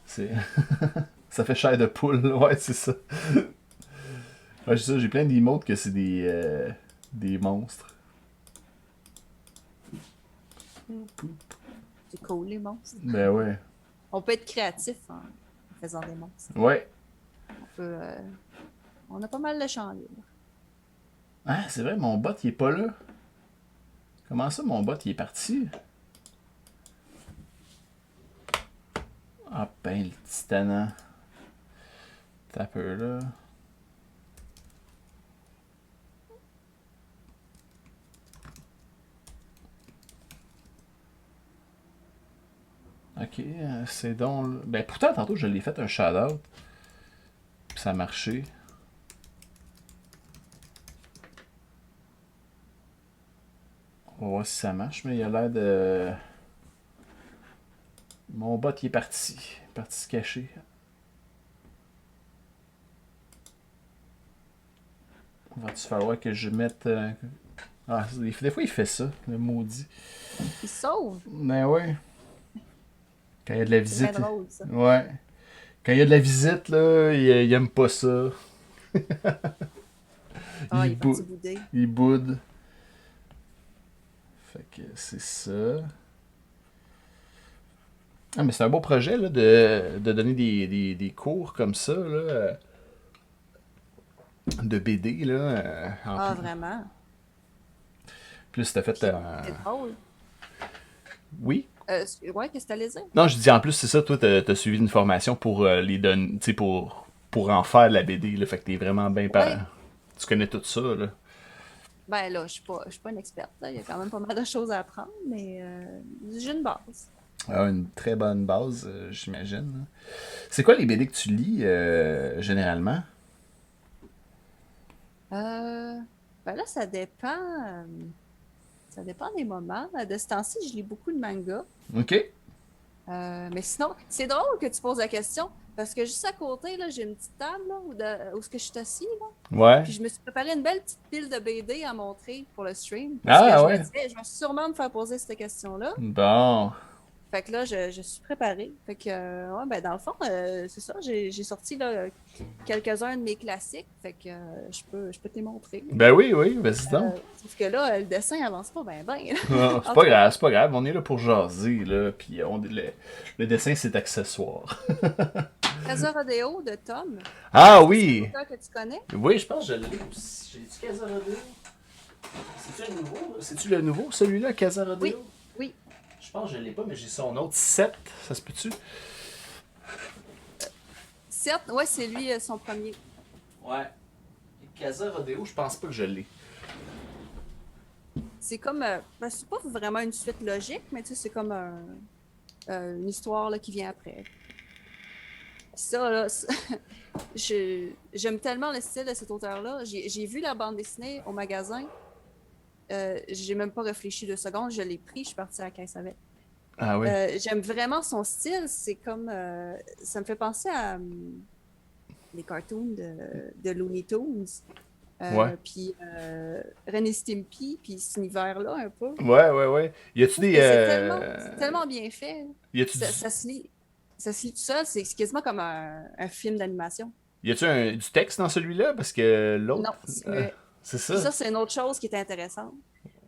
C'est. Ça fait chair de poule, ouais, c'est ça. Ouais, c'est ça, j'ai plein d'emotes que c'est des monstres. C'est cool, les monstres. Ben ouais. On peut être créatif en faisant des monstres. Ouais. On a pas mal de champs libres. Ah, c'est vrai, mon bot, il est pas là. Comment ça, mon bot, il est parti? Ah, ben, le titanant. T'as peu là. Ok, c'est donc. Ben, pourtant, tantôt, je l'ai fait un shout-out. ça a marché. On va voir si ça marche, mais il a l'air de... Mon bot, il est parti. Il est parti se cacher. Va-tu falloir que je mette... Ah, des fois, il fait ça, le maudit. Il sauve. Ben ouais. Quand il y a de la C'est bien visite... drôle, ça. Ouais. Quand il y a de la visite, là, il aime pas ça. Ah, il est parti bou- bouder. il boude. Fait que c'est ça. Ah, mais c'est un beau projet, là, de donner des cours comme ça, là, de BD, là. En Ah, plus, vraiment? plus t'as fait... C'est drôle. Oui? Ouais, qu'est-ce que t'allais dire? Non, je dis en plus, c'est ça, toi, t'as suivi une formation pour les donner, tu sais, pour en faire de la BD, là. Fait que t'es vraiment bien Ouais. Tu connais tout ça, là. Ben là, je suis pas une experte, là. Il y a quand même pas mal de choses à apprendre, mais j'ai une base. Ah, une très bonne base, j'imagine. C'est quoi les BD que tu lis, généralement? Euh, ben là, ça dépend. Ça dépend des moments. De ce temps-ci, je lis beaucoup de mangas. OK. Mais sinon, c'est drôle que tu poses la question parce que juste à côté, là, j'ai une petite table là, où ce que je suis assis, là. Ouais. Puis je me suis préparé une belle petite pile de BD à montrer pour le stream. Parce que Ah, je me ouais. disais, je vais sûrement me faire poser cette question-là. Bon. Fait que là, je suis préparée. Fait que, ouais, ben, dans le fond, c'est ça. J'ai sorti là, quelques-uns de mes classiques. Fait que je peux te les montrer. Ben oui, oui, vas-y donc. Sauf que là, le dessin avance pas bien, bien. Non, c'est pas grave, c'est pas grave. On est là pour jaser, là. Puis le dessin, c'est accessoire. Casa Rodeo de Tom. Ah Est-ce que c'est un oui! auteur que tu connais? Oui, je pense que je l'ai aussi. J'ai-tu Casarodeo? C'est-tu le nouveau? C'est-tu le nouveau, celui-là, Casarodeo? Oui, oui. Je pense que je l'ai pas, mais j'ai son autre 7. Ça se peut-tu? Certes, ouais, c'est lui son premier. Ouais. Casarodeo, je pense pas que je l'ai. C'est comme. Ben, c'est pas vraiment une suite logique, mais tu sais, c'est comme une histoire là, qui vient après. Ça, là, j'aime tellement le style de cet auteur-là. J'ai vu la bande dessinée au magasin. J'ai même pas réfléchi 2 secondes. Je l'ai pris, je suis partie à la caisse avec. Ah oui. J'aime vraiment son style. C'est comme. Ça me fait penser à les cartoons de Looney Tunes. Ouais. Puis Ren et Stimpy, puis cet univers-là un peu. Ouais, ouais, ouais. Y Je a-tu trouve des. que c'est tellement bien fait. Y a-tu Ça, ça se lit tout seul, c'est quasiment comme un film d'animation. Y a-tu du texte dans celui-là? Parce que l'autre. Non, c'est muet. C'est Puis ça? ça, c'est une autre chose qui est intéressante.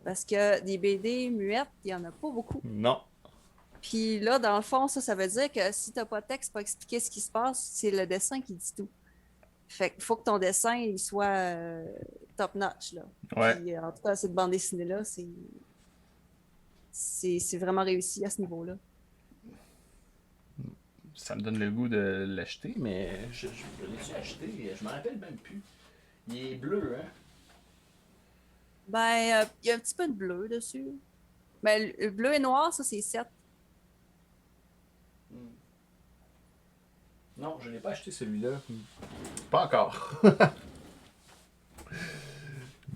Parce que des BD muettes, il n'y en a pas beaucoup. Non. Puis là, dans le fond, ça veut dire que si tu n'as pas de texte pour expliquer ce qui se passe, c'est le dessin qui dit tout. Fait qu'il faut que ton dessin il soit top-notch, là. Ouais. Puis en tout cas, cette bande dessinée-là, c'est vraiment réussi à ce niveau-là. Ça me donne le goût de l'acheter, mais je l'ai-tu acheté? Je m'en rappelle même plus. Il est bleu, hein? Ben, il y a un petit peu de bleu dessus. Mais le bleu et noir, ça, c'est 7. Non, je l'ai pas acheté celui-là. Pas encore.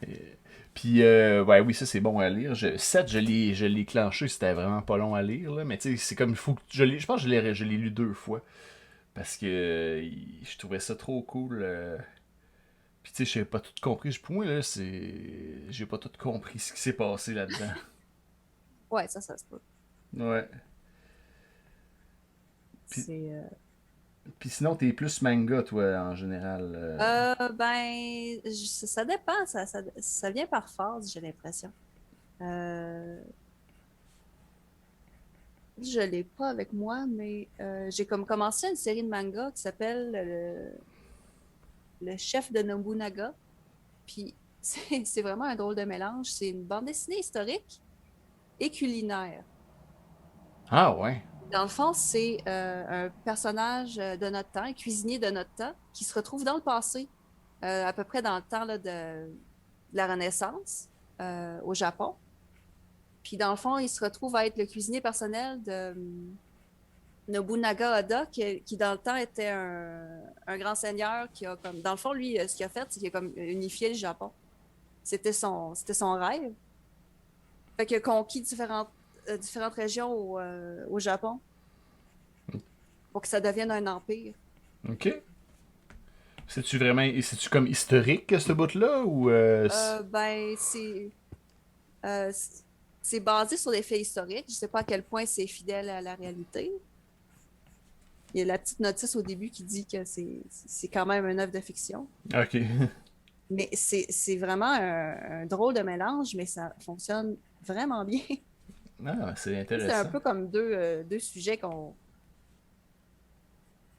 Mais... Puis, ouais, oui, ça c'est bon à lire. 7, je l'ai clenché, c'était vraiment pas long à lire. Là. Mais tu sais, c'est comme il faut que. Je pense que je l'ai lu 2 fois. Parce que je trouvais ça trop cool. Puis tu sais, j'ai pas tout compris. Pour moi, là, c'est. J'ai pas tout compris ce qui s'est passé là-dedans. Ouais, ça se peut. Ouais. Puis, C'est. puis sinon, t'es plus manga, toi, en général. Ben, ça dépend. Ça vient par phase, j'ai l'impression. Je l'ai pas avec moi, mais j'ai comme commencé une série de mangas qui s'appelle le chef de Nobunaga. Puis c'est vraiment un drôle de mélange. C'est une bande dessinée historique et culinaire. Ah ouais. Dans le fond, c'est un personnage de notre temps, un cuisinier de notre temps, qui se retrouve dans le passé, à peu près dans le temps là, de la Renaissance, au Japon. Puis dans le fond, il se retrouve à être le cuisinier personnel Nobunaga Oda, qui dans le temps était un grand seigneur qui a comme. Dans le fond, lui, ce qu'il a fait, c'est qu'il a comme unifié le Japon. C'était son rêve. Fait qu'il a conquis différentes régions au Japon pour que ça devienne un empire. OK. C'est-tu vraiment... C'est-tu comme historique, ce bout-là, ou... Ben, euh, c'est basé sur des faits historiques. Je sais pas à quel point c'est fidèle à la réalité. Il y a la petite notice au début qui dit que c'est quand même une œuvre de fiction. OK. Mais c'est vraiment un drôle de mélange, mais ça fonctionne vraiment bien. Ah, c'est C'est un intéressant. peu comme deux sujets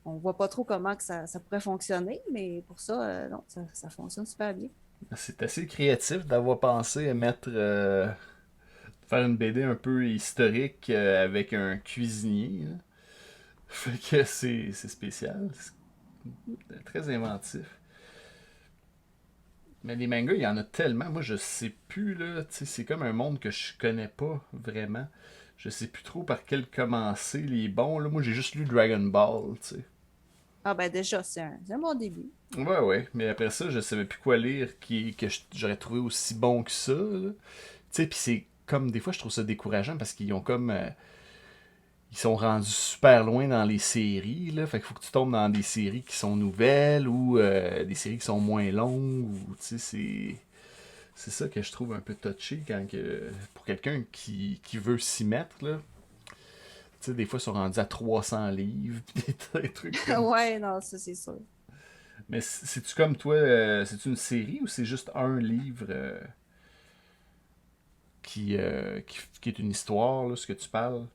on voit pas trop comment que ça pourrait fonctionner, mais pour ça, non, ça fonctionne super bien. C'est assez créatif d'avoir pensé à mettre... faire une BD un peu historique avec un cuisinier, là. Fait que c'est spécial. C'est très inventif. Mais les mangas, il y en a tellement. Moi, je sais plus, là. Tu sais, c'est comme un monde que je connais pas vraiment. Je sais plus trop par quel commencer les bons, là. Moi, j'ai juste lu Dragon Ball, tu sais. Ah ben déjà, c'est un bon début. Ouais, ouais. Mais après ça, je savais plus quoi lire j'aurais trouvé aussi bon que ça, là. Tu sais, puis c'est comme des fois, je trouve ça décourageant parce qu'ils ont comme. Ils sont rendus super loin dans les séries, là. Fait qu'il faut que tu tombes dans des séries qui sont nouvelles ou des séries qui sont moins longues. Ou, tu sais, c'est ça que je trouve un peu touché pour quelqu'un qui veut s'y mettre, là. Tu sais, des fois, ils sont rendus à 300 livres, pis des trucs comme ça. Ouais, non, ça c'est sûr. Mais c'est-tu comme toi, c'est-tu une série ou c'est juste un livre qui est une histoire, là, ce que tu parles?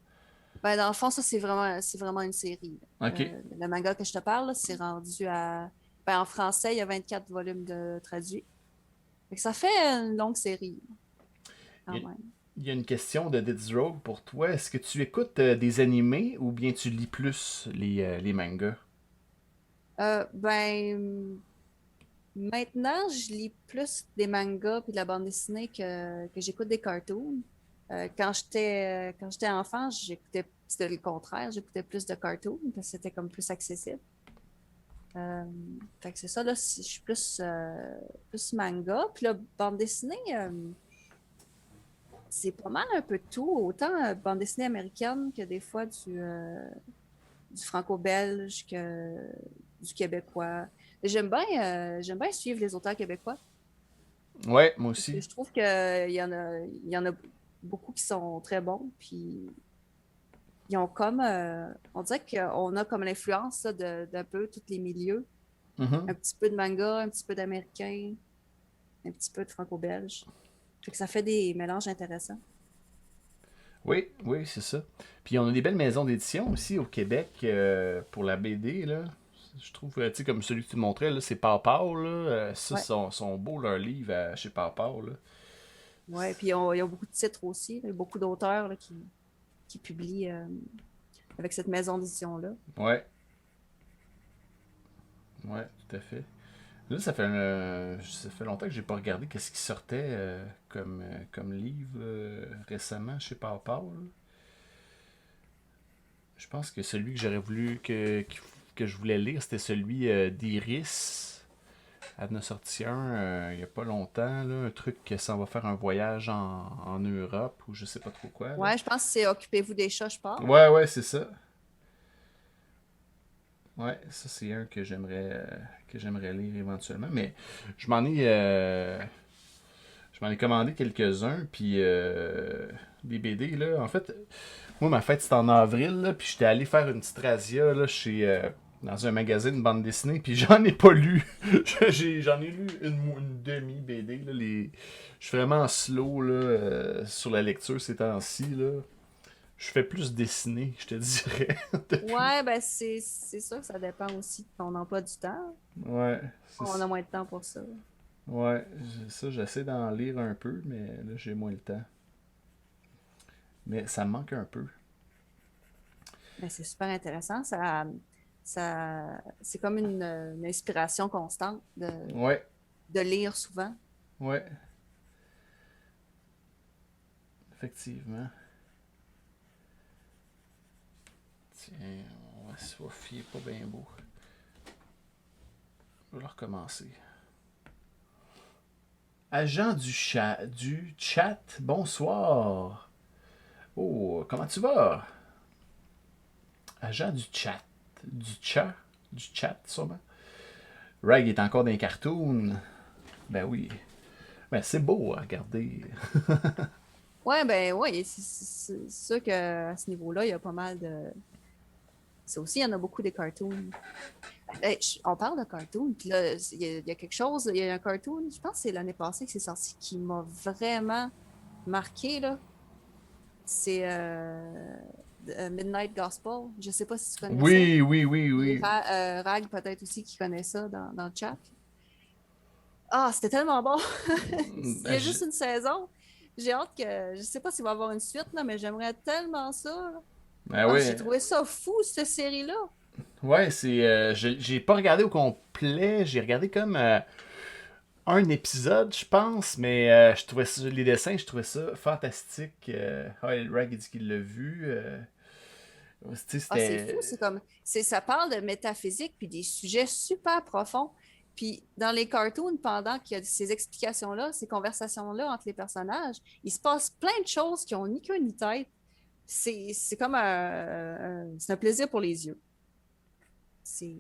Ben, dans le fond, ça, c'est vraiment une série. Ok. Le manga que je te parle, là, c'est rendu à. Ben, en français, il y a 24 volumes de traduits. Fait que ça fait une longue série, Il quand y, a même. il y a une question de Dead Rogue pour toi. Est-ce que tu écoutes des animés ou bien tu lis plus les mangas? Ben, maintenant, je lis plus des mangas puis de la bande dessinée que j'écoute des cartoons. Quand j'étais enfant, c'était le contraire, j'écoutais plus de cartoons parce que c'était comme plus accessible. Euh, Fait que c'est ça, là, je suis plus manga. Puis là, bande dessinée, c'est pas mal un peu de tout, autant bande dessinée américaine que des fois du franco-belge que du québécois. J'aime bien suivre les auteurs québécois Ouais, moi parce que aussi. je trouve qu'il y en a beaucoup qui sont très bons. Puis ils ont comme, on dirait qu'on a comme l'influence là, d'un peu tous les milieux. Mhm. Un petit peu de manga, un petit peu d'américain, un petit peu de franco-belge. Fait que ça fait des mélanges intéressants. Oui, oui, c'est ça. Puis on a des belles maisons d'édition aussi au Québec pour la BD, là. Je trouve, tu sais, comme celui que tu montrais, là, c'est Pau, là. Ça, Ouais. sont beaux leurs livres chez Pau, là. Ouais. Puis ils ont beaucoup de titres aussi. Il y a beaucoup d'auteurs là, qui publient avec cette maison d'édition-là. Ouais, ouais, tout à fait. Là, ça fait longtemps que j'ai pas regardé qu'est-ce qui sortait comme livre récemment chez Pau, là. Je pense que celui que j'aurais voulu que je voulais lire, c'était celui d'Iris. Elle en a sorti un il n'y a pas longtemps, là, un truc que ça va faire un voyage en Europe ou je sais pas trop quoi. Là. Ouais, je pense que c'est Occupez-vous des chats, je pars. Ouais, ouais, c'est ça. Ouais, ça c'est un que j'aimerais lire éventuellement. Mais je m'en ai euh, je m'en ai commandé quelques-uns, puis des BD là. En fait, moi ma fête c'était en avril, là, puis j'étais allé faire une petite razzia là, dans un magazine de bande dessinée, puis j'en ai pas lu. J'en ai lu une demi BD. Là, je suis vraiment slow là, sur la lecture ces temps-ci. Là. Je fais plus dessiner, je te dirais. Depuis. Ouais, ben c'est sûr que ça dépend aussi de ton emploi du temps. Ouais, On a moins de temps pour ça. ouais, ça j'essaie d'en lire un peu, mais là j'ai moins le temps. Mais ça me manque un peu. Mais c'est super intéressant. C'est comme une inspiration constante Ouais, de lire souvent. ouais, effectivement. Tiens, Ouf, il est pas bien beau. Je vais le recommencer. Agent du chat, bonsoir. Oh, comment tu vas? Agent du chat. Du chat, sûrement. Rag est encore dans les cartoons. Ben oui. Ben c'est beau à regarder. Ouais, ben ouais, c'est sûr qu'à ce niveau-là, il y a pas mal de. Ça aussi, il y en a beaucoup des cartoons. On parle de cartoons, puis là, il y a quelque chose, il y a un cartoon, je pense que c'est l'année passée que c'est sorti, qui m'a vraiment marqué, là. C'est Midnight Gospel. Je sais pas si tu connais ça. Oui, oui, oui, Puis oui. Rag, peut-être aussi, qui connaît ça dans le chat. Ah, c'était tellement bon! Il y Ben, a juste une saison. J'ai hâte que. Je sais pas s'il va y avoir une suite, là, mais j'aimerais tellement ça, là. ben Ah, j'ai oui. trouvé ça fou, cette série-là. Ouais, c'est. J'ai pas regardé au complet. J'ai regardé comme un épisode, je pense, mais je trouvais ça, les dessins, je trouvais ça fantastique. Ouais, Rag il dit qu'il l'a vu. Tu sais, Ah, c'est fou, c'était. c'est comme. Ça parle de métaphysique puis des sujets super profonds. Puis dans les cartoons, pendant qu'il y a ces explications-là, ces conversations-là entre les personnages, il se passe plein de choses qui ont ni queue ni tête. C'est comme c'est un plaisir pour les yeux. C'est.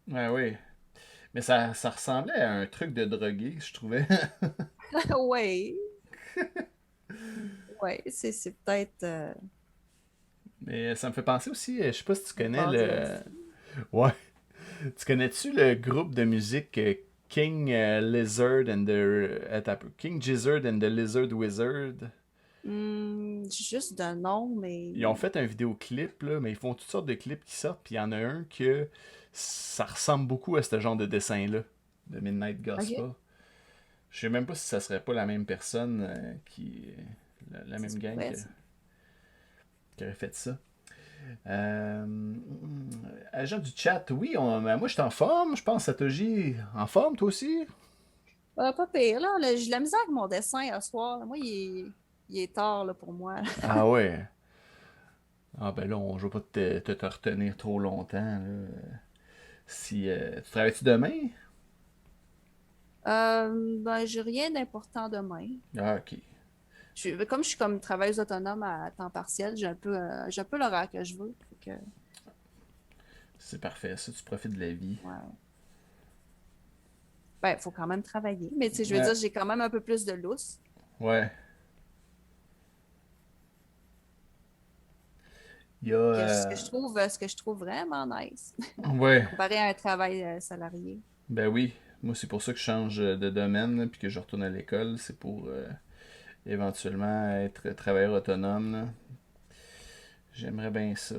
Ouais, oui. Mais ça ressemblait à un truc de drogué, je trouvais. Ouais, ouais, c'est peut-être Mais ça me fait penser aussi, je sais pas si tu connais basé le. là-dessus. Ouais. Tu connais-tu le groupe de musique King Lizard and the. Attends un peu. King Gizzard and the Lizard Wizard? Juste de nom, mais. Ils ont fait un vidéoclip, là, mais ils font toutes sortes de clips qui sortent, puis il y en a un que ça ressemble beaucoup à ce genre de dessin-là, de Midnight OK, Gospel. Je sais même pas si ça serait pas la même personne la ça se même gang pourrait, ça. qui aurait fait ça. Agent du chat, oui, ben, moi je suis en forme, je pense, Satoshi. En forme, toi aussi? Pas pire, là. J'ai de la misère avec mon dessin à soir. Là. Moi, il est tard là, pour moi. Ah ouais. Ah ben là, je vais pas te retenir trop longtemps. Là. Si, tu travailles-tu demain? Ben, j'ai rien d'important demain. Ah, ok. Comme je suis comme travailleuse autonome à temps partiel, j'ai un peu l'horaire que je veux. Fait que, C'est parfait, ça, tu profites de la vie. ouais. Ben, il faut quand même travailler. Mais tu sais, je veux Ouais. dire, j'ai quand même un peu plus de lousse. Ouais. Il y a. Ce que je trouve vraiment nice, Ouais. comparé à un travail salarié. Ben oui. Moi, c'est pour ça que je change de domaine, là, puis que je retourne à l'école. C'est pour éventuellement être travailleur autonome. Là. J'aimerais bien ça.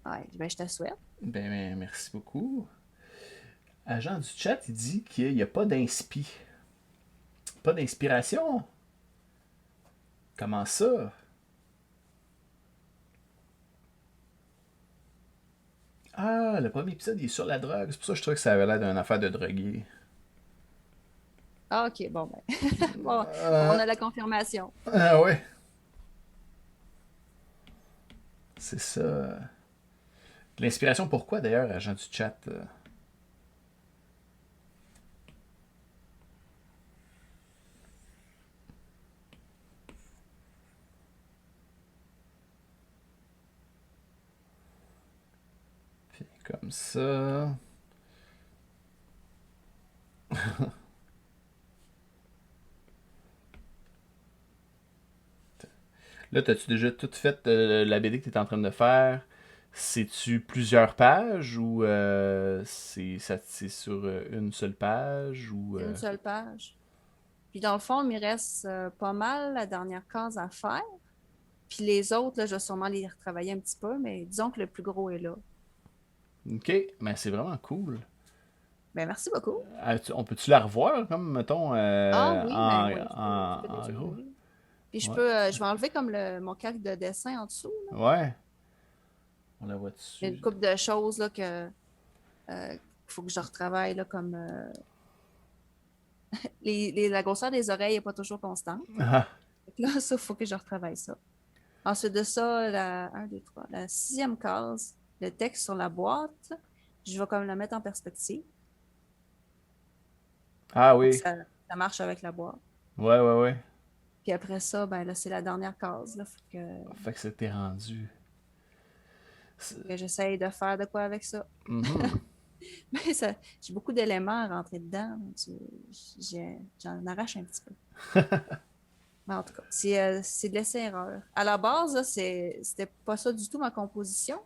Ouais, ben, je te souhaite. Merci beaucoup. Agent du chat, il dit qu'il n'y a pas d'inspi. Pas d'inspiration? Comment ça? Ah, le premier épisode, il est sur la drogue. C'est pour ça que je trouvais que ça avait l'air d'une affaire de drogué. Ah, OK, bon, ben. Bon, on Euh, a la confirmation. ah ouais, c'est ça. L'inspiration pourquoi d'ailleurs, agent du chat? Puis comme ça. Là, t'as-tu déjà tout fait la BD que t'es en train de faire? C'est-tu plusieurs pages ou c'est sur une seule page ou C'est une seule page. Puis dans le fond, il me reste pas mal la dernière case à faire. Puis les autres, là, je vais sûrement les retravailler un petit peu, mais disons que le plus gros est là. Ok, mais c'est vraiment cool. Ben, merci beaucoup. On peut-tu la revoir, comme, mettons, Ah oui, ben oui, tu peux en gros? défiler. Puis Ouais. je vais enlever comme mon calque de dessin en dessous. Là. Ouais, on la voit Il y a une dessus. couple de choses là, qu'il faut que je retravaille, là, comme la grosseur des oreilles n'est pas toujours constante. Ah, Fait que là, ça, il faut que je retravaille ça. Ensuite de ça, la sixième case, le texte sur la boîte, je vais comme la mettre en perspective Ah pour que oui. ça marche avec la boîte. Ouais, ouais, ouais. Puis après ça, ben là, c'est la dernière case. Là, Fait que c'était rendu. que j'essaye de faire de quoi avec ça. Mhm. Mais j'ai beaucoup d'éléments à rentrer dedans. J'en arrache un petit peu. Mais en tout cas, c'est de l'essai-erreur. À la base, là, c'était pas ça du tout ma composition.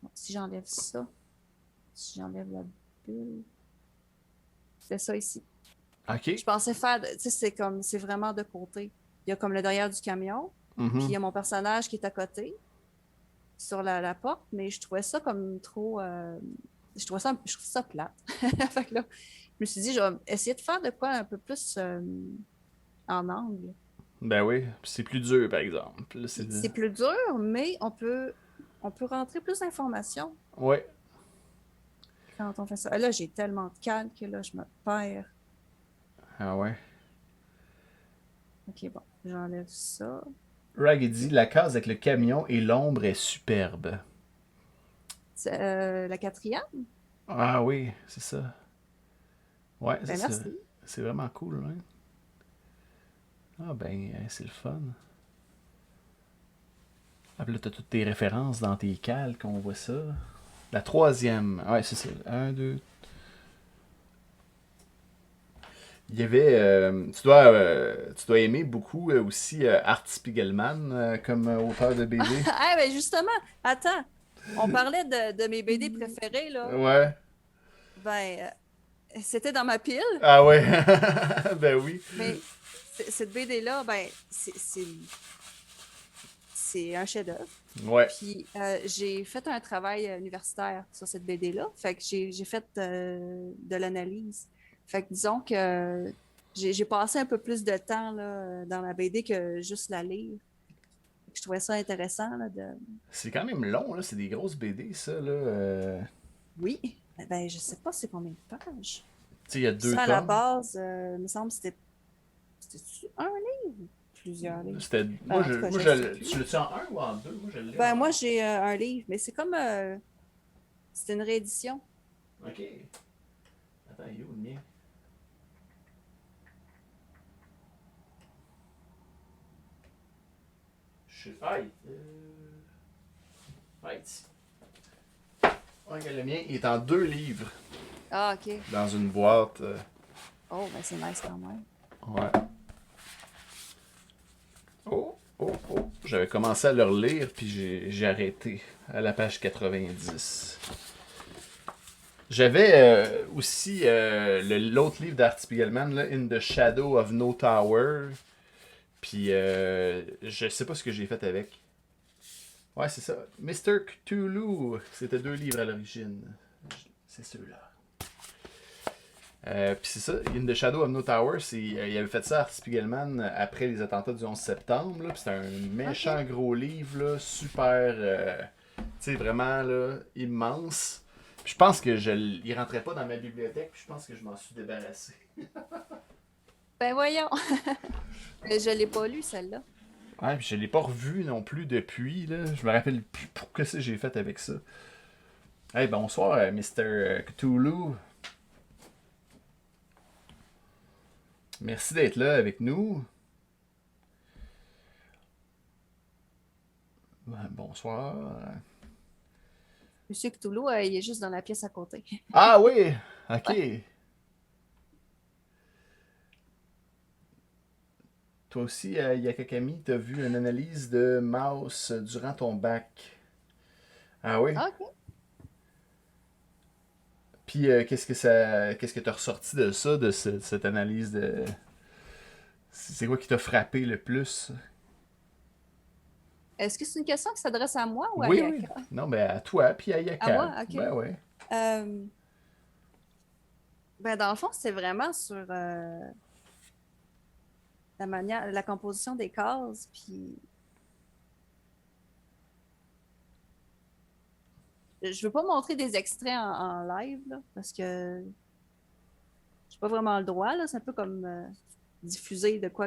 Bon, si j'enlève ça, si j'enlève la bulle, c'est ça ici. Je OK. pensais faire, tu sais, c'est vraiment de côté. Il y a comme le derrière du camion, puis il Mhm. y a mon personnage qui est à côté, sur la porte, mais je trouvais ça comme trop. Je trouve ça plate. Fait que là, je me suis dit, je vais essayer de faire de quoi un peu plus en angle. Ben oui. Puis c'est plus dur, par exemple. Là, Puis c'est plus dur, mais on peut rentrer plus d'informations Ouais. quand on fait ça. Là, j'ai tellement de calques que là, je me perds. Ah ouais. Ok, bon, j'enlève ça. Rag dit la case avec le camion et l'ombre est superbe. La quatrième, Ah oui, c'est ça. Ouais, ça ben merci. c'est vraiment cool, hein? Ah ben, c'est le fun. Ah, puis là, t'as toutes tes références dans tes calques, on voit ça. La troisième. Ouais, c'est ça. Un, deux. Il y avait. Tu dois aimer beaucoup aussi Art Spiegelman comme auteur de BD. Ah, ben justement, attends, on parlait de mes BD préférés, là. Ouais. Ben, c'était dans ma pile, Ah ouais. Ben oui. mais cette BD-là, ben, c'est un chef-d'œuvre. Ouais. Puis j'ai fait un travail universitaire sur cette BD-là. Fait que j'ai fait de l'analyse. Fait que disons que j'ai passé un peu plus de temps là, dans la BD que juste la lire. Je trouvais ça intéressant là, de. C'est quand même long, là. C'est des grosses BD, ça, là. Oui, ben je sais pas c'est combien de pages. Tu sais, il y a deux Ça, à la tomes. base, il me semble que c'était un livre ou plusieurs livres. C'était. Ben, en tout cas, je sais plus. Tu l'as-tu en un ou en deux? Moi, je l'ai Ben, en. moi, j'ai un livre, mais c'est comme. C'est une réédition. Ok. Attends, il est où le mien? Je sais. Aïe! Aïe, ici. Ouais, le mien, il est en deux livres. Ah, OK. Dans une boîte. Oh, ben c'est nice quand même. Ouais. Oh, oh, oh. J'avais commencé à le relire, puis j'ai arrêté à la page 90. J'avais aussi l'autre livre d'Art Spiegelman, là, In the Shadow of No Tower. Puis je sais pas ce que j'ai fait avec. Ouais, c'est ça. Mr. Cthulhu. C'était deux livres à l'origine. C'est ceux-là. Puis c'est ça, In the Shadow of No Tower, il avait fait ça à Art Spiegelman après les attentats du 11 septembre. Là, puis c'était un méchant OK. gros livre, là, super, tu sais, vraiment là, immense. Puis je pense que il rentrait pas dans ma bibliothèque, puis je pense que je m'en suis débarrassé. Ben voyons. Je l'ai pas lu, celle-là. Ouais, puis je l'ai pas revu non plus depuis, là. Je me rappelle plus pour que j'ai fait avec ça. Hey, bonsoir, Mr. Cthulhu. Merci d'être là avec nous. Bonsoir. Monsieur Cthulhu, il est juste dans la pièce à côté. Ah oui! Ok. Ouais. Toi aussi, Yakakami, t'as vu une analyse de Mouse durant ton bac. Ah oui? Ah, OK. Puis qu'est-ce que t'as ressorti de ça, de cette analyse de. C'est quoi qui t'a frappé le plus? Est-ce que c'est une question qui s'adresse à moi ou à Oui, oui. Yaka? Non, ben à toi, puis à À Yaka. moi, OK. Ben ouais. Euh, ben dans le fond, c'est vraiment sur la composition des cases, puis je veux pas montrer des extraits en live, là, parce que j'ai pas vraiment le droit, là. C'est un peu comme diffuser de quoi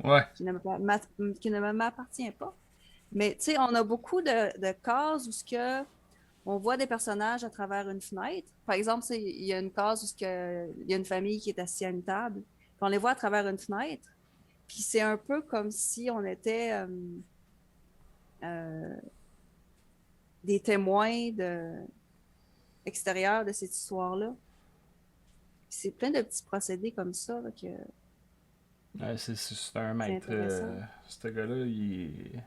Ouais. qui ne m'appartient pas. Mais tu sais, on a beaucoup de cases où ce que on voit des personnages à travers une fenêtre. Par exemple, il y a une case où il y a une famille qui est assise à une table. Puis on les voit à travers une fenêtre. Puis c'est un peu comme si on était euh, des témoins extérieurs de cette histoire-là. C'est plein de petits procédés comme ça là, que Ouais, c'est un c'est maître. intéressant. Ce gars-là, il est...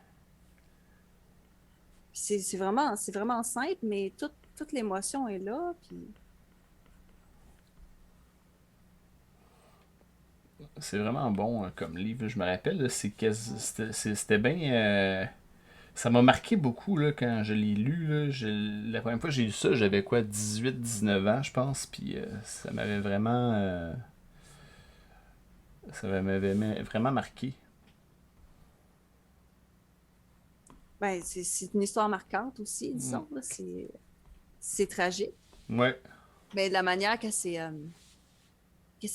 C'est vraiment simple, mais toute l'émotion est là. Puis C'est vraiment bon comme livre. Je me rappelle, là, c'était bien. Ça m'a marqué beaucoup là, quand je l'ai lu. Là. La première fois que j'ai lu ça, j'avais quoi, 18-19 ans, je pense. Puis ça m'avait vraiment. Vraiment marqué. ben, c'est une histoire marquante aussi, Mm. disons. Là. C'est tragique. Ouais. Mais de la manière que c'est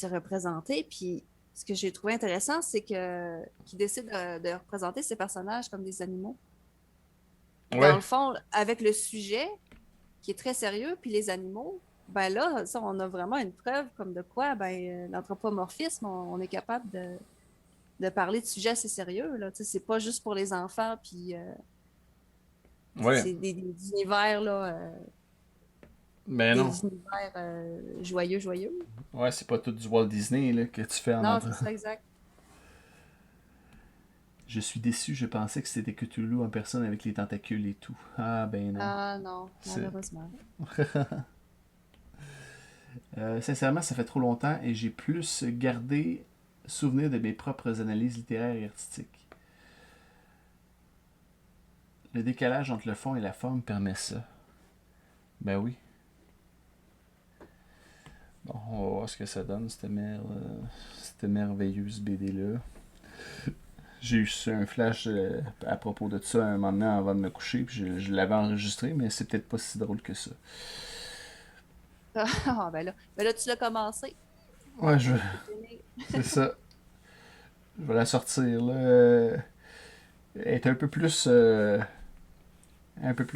représenté, puis ce que j'ai trouvé intéressant, c'est que qu'ils décident de représenter ces personnages comme des animaux. Puis dans Ouais. le fond, avec le sujet qui est très sérieux, puis les animaux, ben là, ça, on a vraiment une preuve comme de quoi ben, l'anthropomorphisme, on est capable de parler de sujets assez sérieux. Là. Tu sais, c'est pas juste pour les enfants, puis Ouais. c'est des univers, là, Ben non. des univers joyeux, joyeux. Ouais, c'est pas tout du Walt Disney là, que tu fais en Non, entre. c'est ça, exact. Je suis déçu, je pensais que c'était Cthulhu en personne avec les tentacules et tout. Ah ben non. Ah non, C'est... malheureusement. Sincèrement, ça fait trop longtemps et j'ai plus gardé souvenir de mes propres analyses littéraires et artistiques. Le décalage entre le fond et la forme permet ça. Ben oui. Bon, on va voir ce que ça donne, cette merveilleuse BD-là. J'ai eu un flash à propos de ça un moment donné avant de me coucher, puis je l'avais enregistré, mais c'est peut-être pas si drôle que ça. Ah, ben là, tu l'as commencé. Ouais, Faut finir. c'est ça. Je vais la sortir, là. Elle est un peu plus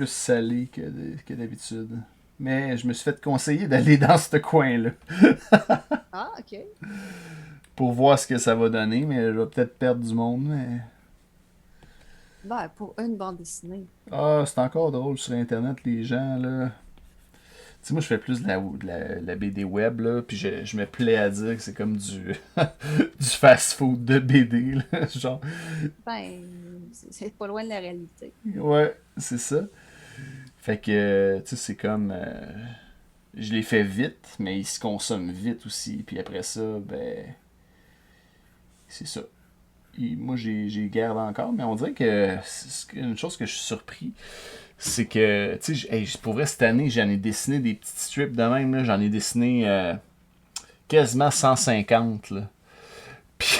salée que d'habitude. Mais je me suis fait conseiller d'aller dans ce coin-là Ah, OK. pour voir ce que ça va donner, mais je vais peut-être perdre du monde. Mais... Ben, pour une bande dessinée. Ah, c'est encore drôle sur Internet, les gens, là. Tu sais, moi, je fais plus de la BD web, là, puis je me plais à dire que c'est comme du fast-food de BD, là, genre. Ben, c'est pas loin de la réalité. Ouais, c'est ça. Fait que, tu sais, c'est comme... je les fais vite, mais ils se consomment vite aussi. Puis après ça, ben... C'est ça. Moi, j'ai garde encore, mais on dirait que une chose que je suis surpris, c'est que, tu sais, pour vrai, cette année, j'en ai dessiné des petites strips de même, là. J'en ai dessiné quasiment 150, là. Puis,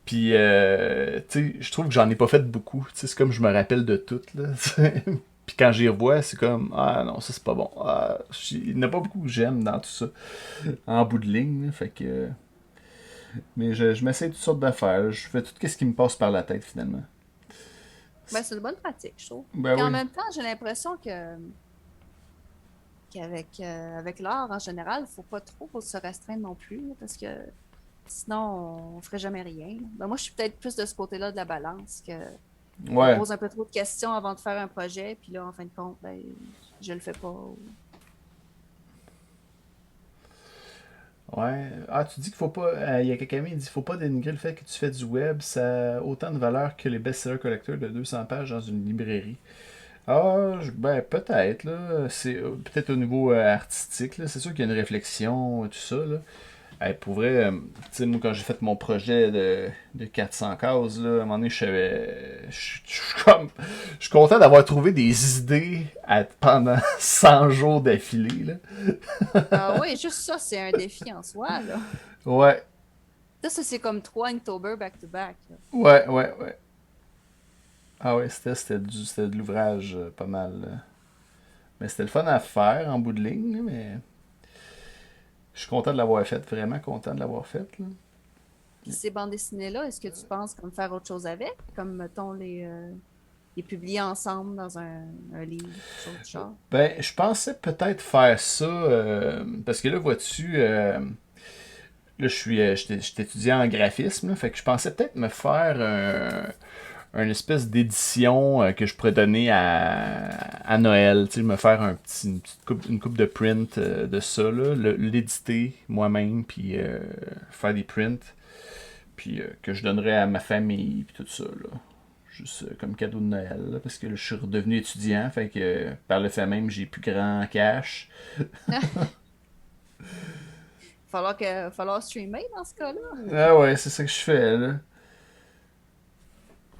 tu sais, je trouve que j'en ai pas fait beaucoup. Tu sais, c'est comme je me rappelle de tout, là. Puis quand j'y revois, c'est comme, ah non, ça c'est pas bon. Ah, il n'y en a pas beaucoup que j'aime dans tout ça, en bout de ligne, là. Fait que. Mais je m'essaie toutes sortes d'affaires. Je fais tout ce qui me passe par la tête, finalement. Ben, c'est une bonne pratique, je trouve. Ben Puis en oui. même temps, j'ai l'impression avec l'art en général, il faut pas trop se restreindre non plus, là, parce que sinon, on ferait jamais rien. Ben, moi, je suis peut-être plus de ce côté-là de la balance, que je me Ouais. pose un peu trop de questions avant de faire un projet, puis là, en fin de compte, ben, je le fais pas. Ouais. Ah, tu dis qu'il faut pas. Il y a quelqu'un qui dit qu'il faut pas dénigrer le fait que tu fais du web. Ça a autant de valeur que les best-seller collecteurs de 200 pages dans une librairie. Ah, ben peut-être, là. C'est peut-être au niveau artistique, là. C'est sûr qu'il y a une réflexion, tout ça, là. Hey, pour vrai, tu sais, moi, quand j'ai fait mon projet de 400 cases, là, à un moment donné, je savais. Je suis content d'avoir trouvé des idées pendant 100 jours d'affilée, là. Ah oui, juste ça, c'est un défi en soi, là. Ouais, Ça c'est comme 3 Inktober back-to-back, là. ouais. Ah ouais, c'était de l'ouvrage pas mal. Mais c'était le fun à faire en bout de ligne, là, mais. Je suis content de l'avoir fait, vraiment content de l'avoir fait. Là. Puis ces bandes dessinées-là, est-ce que tu penses comme faire autre chose avec? Comme, mettons, les publier ensemble dans un livre, quelque chose du genre? Ben, je pensais peut-être faire ça, parce que là, vois-tu, là, j'étais étudiant en graphisme, là, fait que je pensais peut-être me faire une espèce d'édition que je pourrais donner à Noël, tu sais, me faire une coupe de print de ça, là, l'éditer moi-même, puis faire des prints, puis que je donnerais à ma famille, puis tout ça, là. Juste comme cadeau de Noël, là, parce que là, je suis redevenu étudiant, fait que par le fait même, j'ai plus grand cash. Falloir streamer dans ce cas-là. Ah ouais, c'est ça que je fais, là.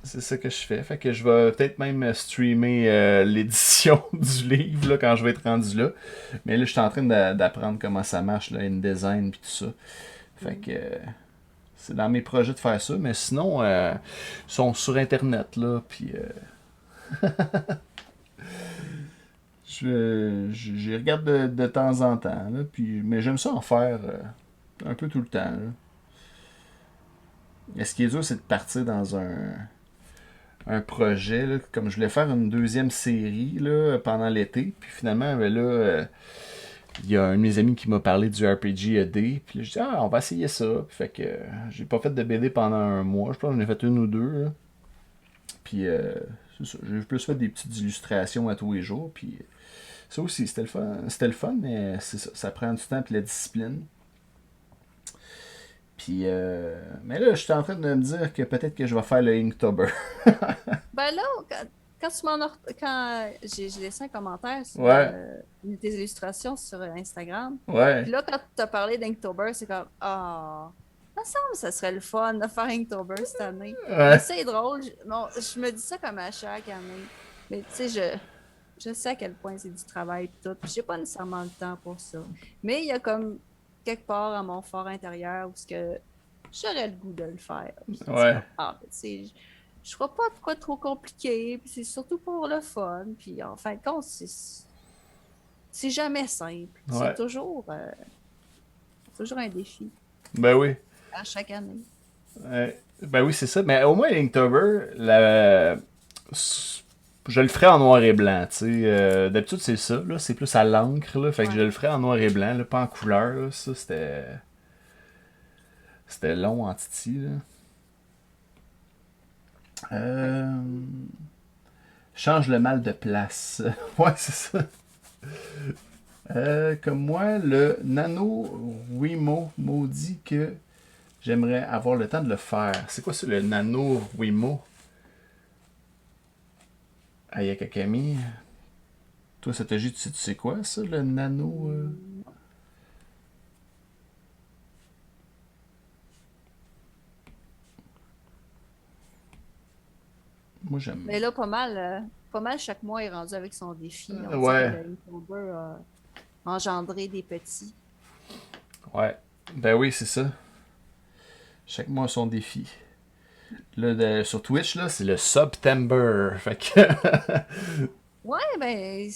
C'est ça que je fais. Fait que je vais peut-être même streamer l'édition du livre là, quand je vais être rendu là. Mais là, je suis en train d'apprendre comment ça marche, là, InDesign puis tout ça. Fait que c'est dans mes projets de faire ça. Mais sinon, ils sont sur Internet, là. Puis je regarde de temps en temps, là. Puis, mais j'aime ça en faire un peu tout le temps, là. Et ce qui est dur, c'est de partir dans un projet, là, comme je voulais faire une deuxième série là, pendant l'été. Puis finalement, ben là, il y a un de mes amis qui m'a parlé du RPG AD. Puis là, je dis, on va essayer ça. Puis fait que j'ai pas fait de BD pendant un mois. Je pense que j'en ai fait une ou deux. Là. Puis c'est ça. J'ai plus fait des petites illustrations à tous les jours. Puis ça aussi, c'était le fun, mais c'est ça. Ça prend du temps et de la discipline. Puis, mais là, je suis en train de me dire que peut-être que je vais faire le Inktober. Ben là, quand tu m'en as... Quand j'ai laissé un commentaire sur Ouais, une de tes illustrations sur Instagram, ouais, puis là, quand tu as parlé d'Inktober, c'est comme, ça me semble que ça serait le fun de faire Inktober cette année. Mais ouais, c'est drôle. Bon, je me dis ça comme à chaque année. Mais tu sais, je sais à quel point c'est du travail et tout. Puis j'ai pas nécessairement le temps pour ça. Mais il y a comme quelque part à mon fort intérieur où ce que j'aurais le goût de le faire. Puis c'est ouais, comme, tu sais, je ferai pas de quoi trop compliqué. Puis c'est surtout pour le fun. Puis en fin de compte, c'est jamais simple. C'est ouais. toujours un défi Ben oui. à chaque année. Ben oui, c'est ça. Mais au moins, Inktober, je le ferai en noir et blanc. Tu sais. D'habitude, c'est ça. Là. C'est plus à l'encre. Là. Fait que Ouais. je le ferai en noir et blanc, là, pas en couleur. Là. Ça, c'était long en titi. Là. Ouais. Euh, Change le mal de place. Ouais, c'est ça. Comme moi, le Nano Wimo maudit que j'aimerais avoir le temps de le faire. C'est quoi ça, le Nano Wimo? Ayakakami. Toi, Satoshi, tu sais quoi, ça, le Nano? Moi, j'aime. Mais là, pas mal chaque mois est rendu avec son défi. On dirait que Ouais, le Inktober a engendré des petits. ouais. Ben oui, c'est ça. Chaque mois son défi. Là, sur Twitch, là, c'est le September. Fait que. Ouais, ben,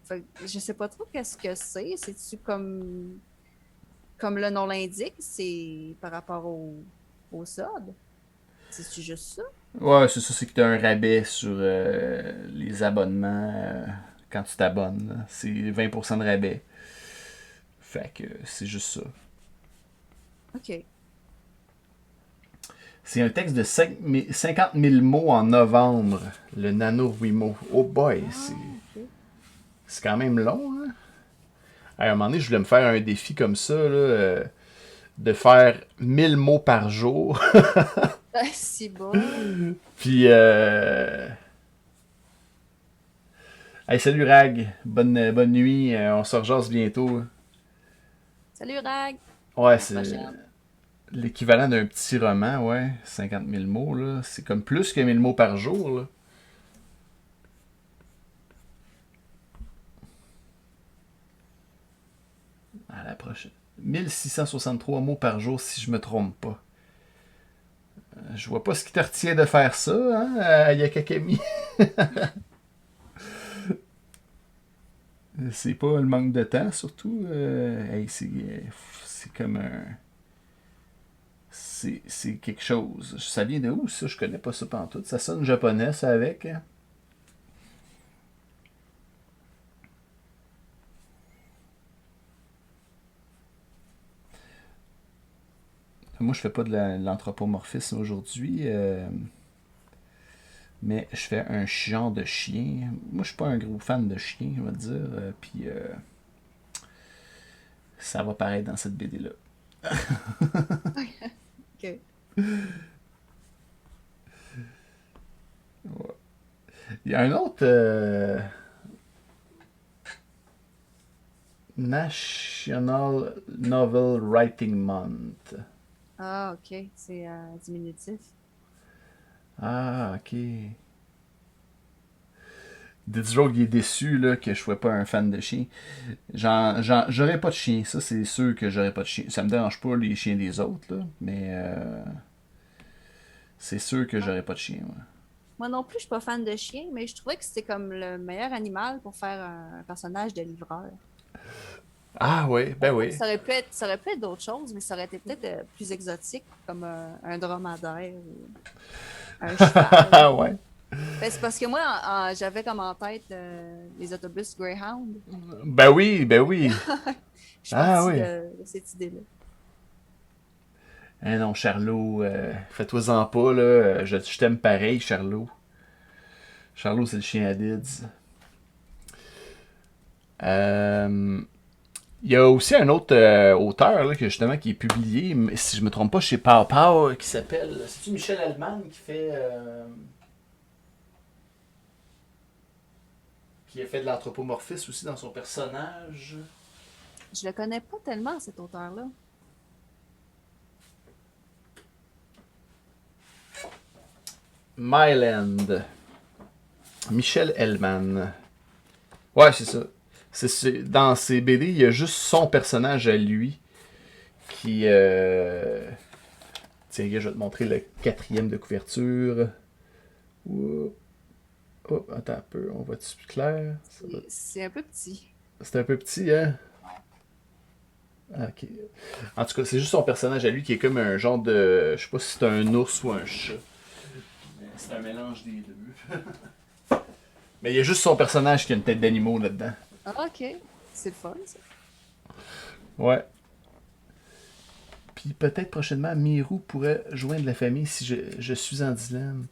fait que je sais pas trop qu'est-ce que c'est. C'est-tu comme le nom l'indique, c'est par rapport au sub? C'est-tu juste ça? Ouais, c'est ça, c'est que t'as un rabais sur les abonnements quand tu t'abonnes. Là. C'est 20% de rabais. Fait que c'est juste ça. OK. C'est un texte de 50 000 mots en novembre, le Nano Wimo. Oh boy, Ah, OK. c'est quand même long. Hein? À un moment donné, je voulais me faire un défi comme ça, là, de faire 1000 mots par jour. C'est bon. Puis, hey, salut Rag, bonne nuit, on se rejase bientôt. Salut, Rag. Ouais, À la c'est prochaine. l'équivalent d'un petit roman, ouais, 50 000 mots, là. C'est comme plus que 1000 mots par jour, là. À la prochaine. 1663 mots par jour, si je me trompe pas. Je vois pas ce qui te retient de faire ça, hein, Yakakami. C'est pas le manque de temps, surtout. Hey, c'est comme un. C'est quelque chose. Ça vient de où, ça? Je connais pas ça pantoute. Ça sonne japonais, ça, avec. Hein? Moi, je fais pas de l'anthropomorphisme aujourd'hui, mais je fais un genre de chien. Moi, je suis pas un gros fan de chien, on va dire. Puis ça va paraître dans cette BD-là. OK. Ouais. Il y a un autre National Novel Writing Month. Ah, OK. C'est diminutif. Ah, ok. Diderot, il est déçu là, que je sois pas un fan de chien. J'aurais pas de chien, ça c'est sûr que j'aurais pas de chien. Ça me dérange pas les chiens des autres, là, mais c'est sûr que j'aurais pas de chien. Ouais. Moi non plus, je suis pas fan de chiens, mais je trouvais que c'était comme le meilleur animal pour faire un personnage de livreur. Ah oui, ben oui. Ça aurait pu être d'autres choses, mais ça aurait été peut-être plus exotique, comme un dromadaire ou un cheval. Ouais. Ben, c'est parce que moi, j'avais comme en tête les autobus Greyhound. Ben oui, ben oui. Je suis Ah partie oui. de cette idée-là. Eh non, Charlot, fais-toi-en pas, là. Je t'aime pareil, Charlot. Charlot, c'est le chien à Dids. Euh, Il y a aussi un autre auteur là, justement, qui est publié, mais si je me trompe pas, chez Pow Pow, qui s'appelle. C'est-tu Michel Allman qui a fait de l'anthropomorphisme aussi dans son personnage? Je le connais pas tellement, cet auteur-là. Myland. Michel Hellman. Ouais, c'est ça. Dans ses BD, il y a juste son personnage à lui qui. Tiens, je vais te montrer le quatrième de couverture. Oups. Oh, attends un peu, on voit-tu plus clair? C'est un peu petit. C'est un peu petit, hein? Ok. En tout cas, c'est juste son personnage à lui qui est comme un genre de. Je sais pas si c'est un ours ou un chat. Mais c'est un mélange des deux. Mais il y a juste son personnage qui a une tête d'animaux là-dedans. Ah, OK. C'est le fun, ça. Ouais. Puis peut-être prochainement, Mirou pourrait joindre la famille si je suis en dilemme.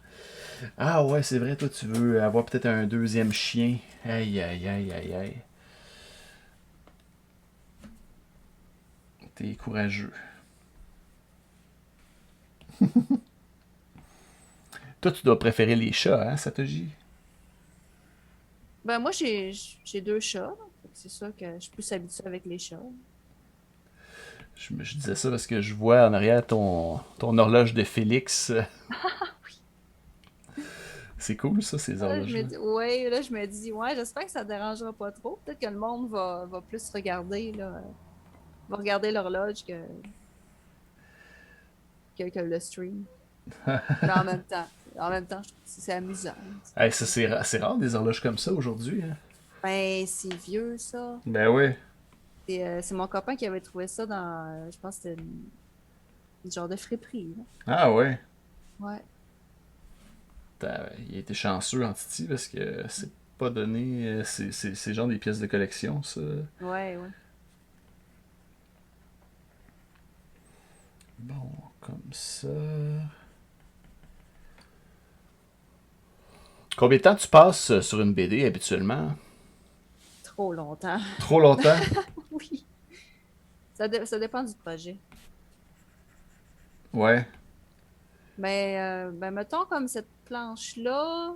Ah ouais, c'est vrai, toi tu veux avoir peut-être un deuxième chien. Aïe, aïe, aïe, aïe, aïe. T'es courageux. Toi, tu dois préférer les chats, hein, Satoshi? Ben, moi, j'ai deux chats. Fait que c'est sûr que je suis plus habituée avec les chats. Je disais ça parce que je vois en arrière ton horloge de Félix. C'est cool, ça, ces Là, je me horloges-là. dis, ouais, là, je me dis, ouais, j'espère que ça ne dérangera pas trop. Peut-être que le monde va plus regarder, là, va regarder l'horloge que le stream. Mais en même temps, je trouve que c'est amusant. Hey, ça, c'est rare des horloges comme ça aujourd'hui. Hein? Ben, c'est vieux, ça. Ben oui. C'est mon copain qui avait trouvé ça dans, je pense que c'était une genre de friperie, là. Ah ouais. Ouais. Il a été chanceux en Titi parce que c'est pas donné. C'est genre des pièces de collection, ça. Ouais, ouais. Bon, comme ça. Combien de temps tu passes sur une BD habituellement? Trop longtemps. Trop longtemps? Oui. Ça dépend du projet. Ouais. Mais, ben, mettons comme cette planche-là,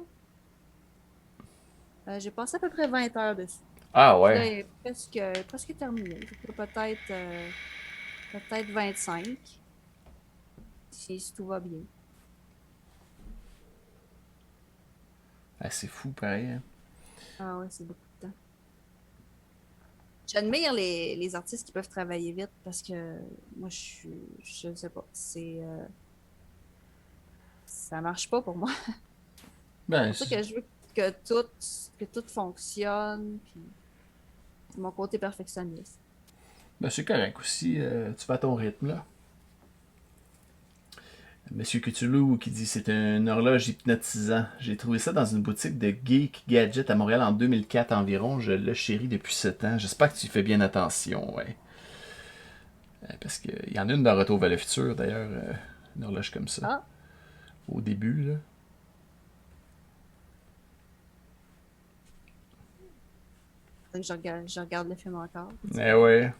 j'ai passé à peu près 20 heures dessus. Ah Puis là, ouais. elle est presque terminée. Fait que peut-être 25, si tout va bien. Ah, c'est fou, pareil. Hein. Ah ouais, c'est beaucoup de temps. J'admire les artistes qui peuvent travailler vite parce que moi, je sais pas, ça marche pas pour moi. C'est Ben, pour ça que je veux que tout fonctionne. Puis C'est mon côté perfectionniste. Ben, c'est correct aussi, tu vas à ton rythme, là. Monsieur Cthulhu qui dit c'est une horloge hypnotisant. J'ai trouvé ça dans une boutique de Geek Gadget à Montréal en 2004 environ. Je le chéris depuis ce temps. J'espère que tu fais bien attention, ouais. Parce qu'il y en a une dans Retour vers le futur, d'ailleurs, une horloge comme ça. Ah, Au début, là. faudrait que je regarde le film encore. Eh ouais.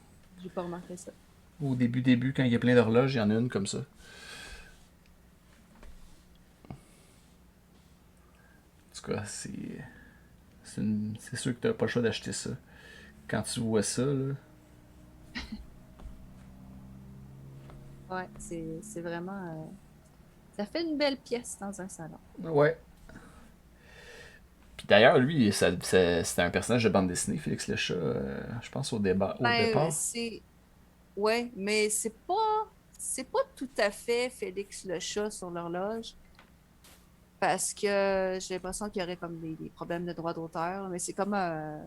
J'ai pas remarqué ça. Au début, quand il y a plein d'horloges, il y en a une comme ça. En tout cas, c'est sûr que t'as pas le choix d'acheter ça. Quand tu vois ça, là. Ouais, c'est vraiment. Ça fait une belle pièce dans un salon. Ouais. Puis d'ailleurs, lui, c'était un personnage de bande dessinée, Félix le chat, je pense au Ben, départ. c'est. Ouais, mais c'est pas tout à fait Félix le chat sur l'horloge. Parce que j'ai l'impression qu'il y aurait comme des problèmes de droit d'auteur, mais c'est comme un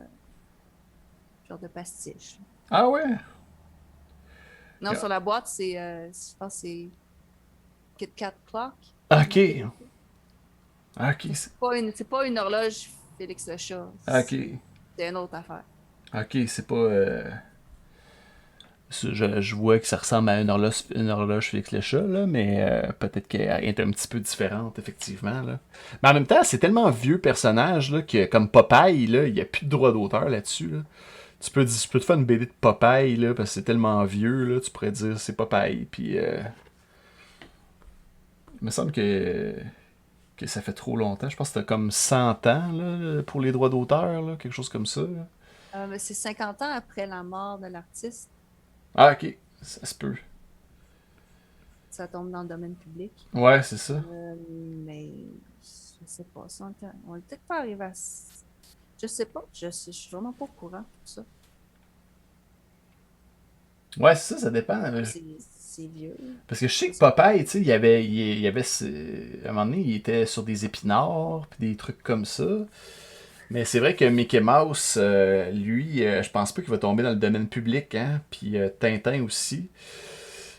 genre de pastiche. Ah ouais? Non, Yeah. sur la boîte, je pense que c'est Kit Kat Clock. Ok. Marqué dessus. Ok. Mais c'est pas une horloge Félix le chat. Ok. C'est une autre affaire. Ok, c'est pas. Je vois que ça ressemble à une horloge Félix le chat, là, mais peut-être qu'elle est un petit peu différente, effectivement. Là. Mais en même temps, c'est tellement vieux personnage là, que, comme Popeye, là, il n'y a plus de droit d'auteur là-dessus. Là. Tu peux te faire une BD de Popeye, là, parce que c'est tellement vieux, là, tu pourrais dire c'est Popeye. Puis, il me semble que ça fait trop longtemps. Je pense que c'était comme 100 ans là, pour les droits d'auteur, là, quelque chose comme ça. Là. Mais c'est 50 ans après la mort de l'artiste. Ah, ok, ça se peut. Ça tombe dans le domaine public. Ouais, c'est ça. Mais je sais pas. On est peut-être pas arrivé à. Je sais pas. Je suis vraiment pas au courant de tout ça. Ouais, c'est ça, ça dépend. C'est vieux. Parce que je sais Je que sais pas. Popeye, tu sais, à un moment donné, il était sur des épinards, puis des trucs comme ça. Mais c'est vrai que Mickey Mouse, lui, je pense pas qu'il va tomber dans le domaine public, hein. Puis Tintin aussi.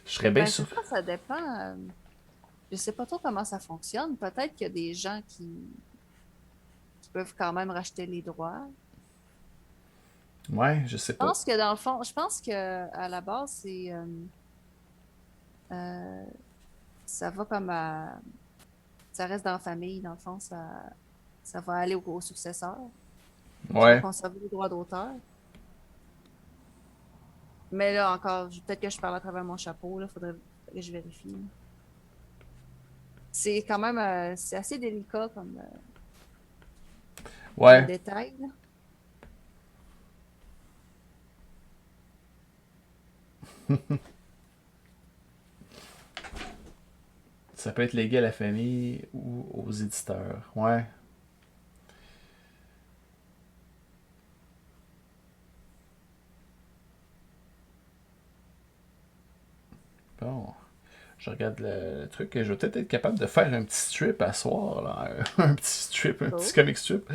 Je serais bien Ben, c'est sûr. ça, ça dépend. Je sais pas trop comment ça fonctionne. Peut-être qu'il y a des gens qui peuvent quand même racheter les droits. Ouais, je sais Je pas. pense que dans le fond, je pense que à la base, euh, ça va comme ça reste dans la famille, dans le fond, ça va aller au successeur qui va Ouais. conserver les droits d'auteur. Mais là encore, peut-être que je parle à travers mon chapeau, là, faudrait que je vérifie. C'est quand même c'est assez délicat comme Ouais. détail, là. Ça peut être légué à la famille ou aux éditeurs. Ouais. Bon. Je regarde le truc et je vais peut-être être capable de faire un petit strip à soir, là. Un petit strip, un petit Oh. comic strip.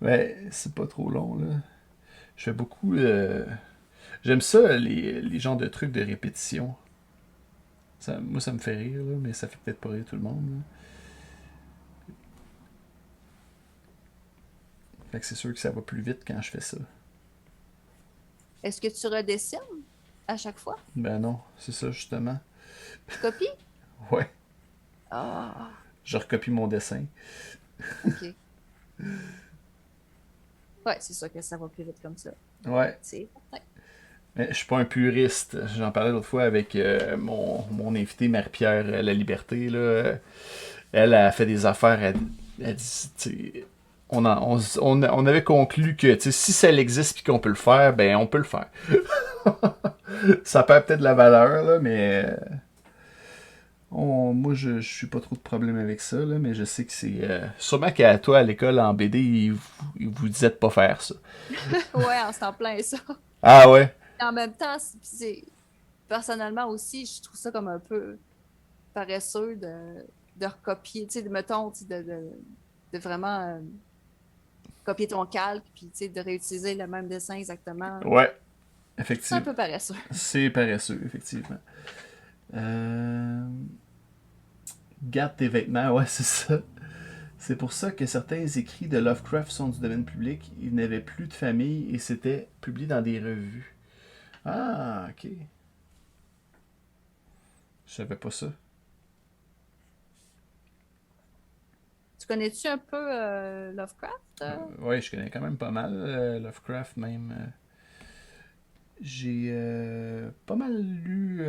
Mais c'est pas trop long, là. Je fais beaucoup. J'aime ça, les genres de trucs de répétition. Moi, ça me fait rire, là, mais ça fait peut-être pas rire tout le monde. Là. Fait que c'est sûr que ça va plus vite quand je fais ça. Est-ce que tu redessines à chaque fois? Ben non, c'est ça, justement. Tu copies? Ouais, Ah, je recopie mon dessin. OK. Ouais, c'est sûr que ça va plus vite comme ça. Ouais, C'est certain. mais je suis pas un puriste. J'en parlais l'autre fois avec mon invité Marie-Pierre La Liberté. Là. Elle a fait des affaires. Elle dit, tu sais, on avait conclu que tu sais, si ça existe et qu'on peut le faire, ben on peut le faire. Ça perd peut-être de la valeur, là, mais moi je suis pas trop de problème avec ça, là, mais je sais que c'est. Sûrement qu'à toi à l'école en BD, ils vous disaient de pas faire ça. Ouais, on s'en plein ça. Ah ouais? Et en même temps, personnellement aussi, je trouve ça comme un peu paresseux de recopier, tu sais, mettons, tu sais, de vraiment copier ton calque, puis de réutiliser le même dessin exactement. Ouais, C'est un effectivement. peu paresseux. C'est paresseux, effectivement. Euh... Garde tes vêtements, ouais, c'est ça. C'est pour ça que certains écrits de Lovecraft sont du domaine public. Il n'avait plus de famille et c'était publié dans des revues. Ah, ok. Je savais pas ça. Tu connais-tu un peu Lovecraft? Ouais, je connais quand même pas mal Lovecraft même. J'ai pas mal lu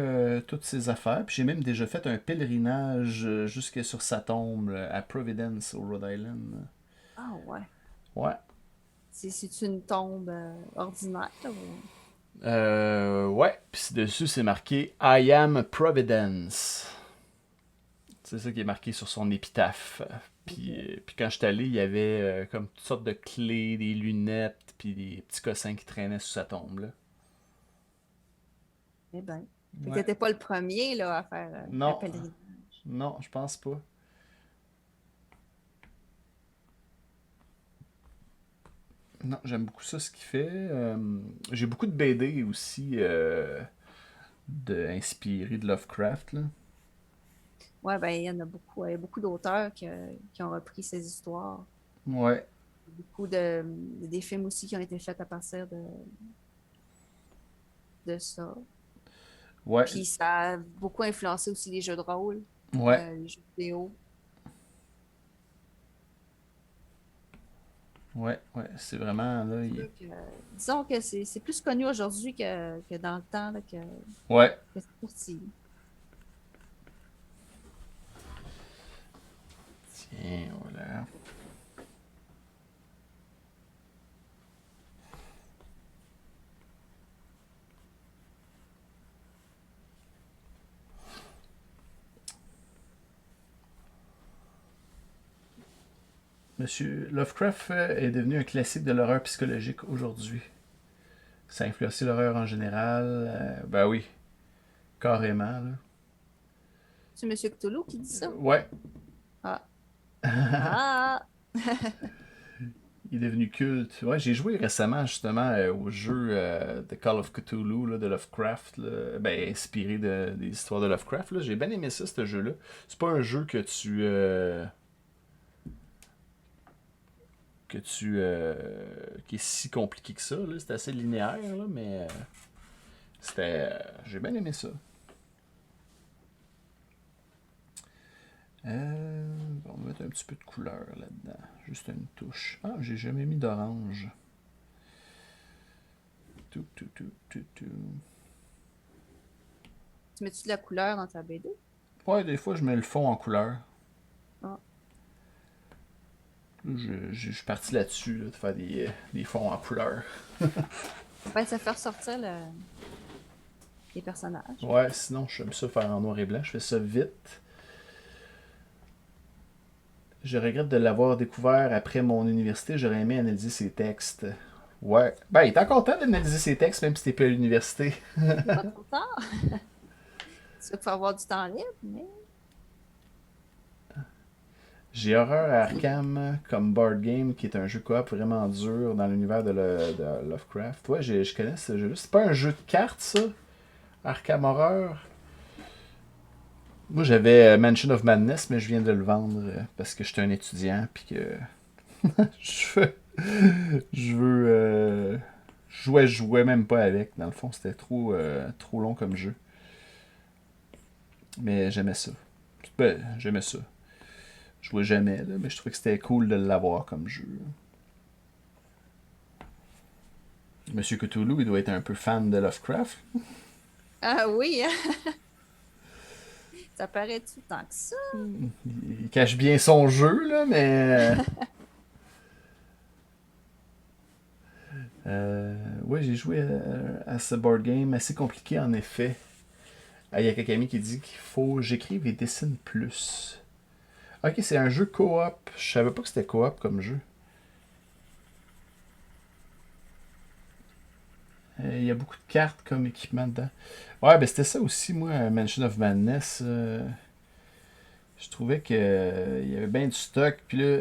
toutes ses affaires, puis j'ai même déjà fait un pèlerinage jusque sur sa tombe à Providence, au Rhode Island. Ah ouais. Ouais. C'est une tombe ordinaire ou... Ouais, puis dessus c'est marqué I am Providence. C'est ça qui est marqué sur son épitaphe. Puis, Ok. puis quand je suis allé, il y avait comme toutes sortes de clés, des lunettes, puis des petits cossins qui traînaient sous sa tombe. Là. Eh bien. Fait que Ouais. t'étais pas le premier là, à faire un Non, pèlerinage. non, je pense pas. Non, j'aime beaucoup ça, ce qu'il fait. J'ai beaucoup de BD aussi inspirés de Lovecraft. Là. Ouais, ben il y en a beaucoup. Il y a beaucoup d'auteurs qui ont repris ces histoires. Ouais, Beaucoup des films aussi qui ont été faits à partir de ça. ouais, Puis ça a beaucoup influencé aussi les jeux de rôle, ouais, les jeux vidéo. ouais, ouais. C'est vraiment là. Fait que, disons que c'est plus connu aujourd'hui que dans le temps là, Ouais. que c'est sorti. Tiens, voilà. Monsieur Lovecraft est devenu un classique de l'horreur psychologique aujourd'hui. Ça a influencé l'horreur en général. Ben oui, carrément. Là. C'est M. Cthulhu qui dit ça? Ouais, Ah. Ah! il est devenu culte. Ouais, j'ai joué récemment justement au jeu de Call of Cthulhu là, de Lovecraft, là. Ben, inspiré des histoires de Lovecraft. Là. J'ai bien aimé ça, ce jeu-là. C'est pas un jeu qui est si compliqué que ça. Là. C'est assez linéaire, là, mais j'ai bien aimé ça. On va mettre un petit peu de couleur là-dedans. Juste une touche. Ah, j'ai jamais mis d'orange. Tout, tout, tout, tout, tout. Tu mets-tu de la couleur dans ta BD? Ouais, des fois, je mets le fond en couleur. Ah. Je suis parti là-dessus, là, de faire des fonds en couleur. Ben, ça fait ressortir les personnages. Ouais, sinon, j'aime ça faire en noir et blanc. Je fais ça vite. Je regrette de l'avoir découvert après mon université. J'aurais aimé analyser ses textes. Ouais. Ben, il est encore temps d'analyser ses textes, même si t'es plus à l'université. Pas trop tard. Ça faut avoir du temps libre, mais J'ai Horreur à Arkham comme board game, qui est un jeu coop vraiment dur dans l'univers de Lovecraft. Ouais, je connais ce jeu-là. C'est pas un jeu de cartes, ça? Arkham Horror? Moi, j'avais Mansion of Madness, mais je viens de le vendre parce que j'étais un étudiant, puis que je veux... Je veux... je jouais même pas avec. Dans le fond, c'était trop long comme jeu. Mais j'aimais ça. Ben, j'aimais ça. Je jouais jamais, là, mais je trouvais que c'était cool de l'avoir comme jeu. Monsieur Cthulhu, il doit être un peu fan de Lovecraft. ah oui, hein? Ça paraît-tu tant que ça? Il cache bien son jeu, là, mais... ouais, j'ai joué à ce board game assez compliqué, en effet. Il y a quelqu'un qui dit qu'il faut que j'écrive et dessine plus. Ok, c'est un jeu coop. Je savais pas que c'était coop comme jeu. Il y a beaucoup de cartes comme équipement dedans. Ouais, ben c'était ça aussi, moi, Mansion of Madness. Je trouvais que il y avait bien du stock. Puis là,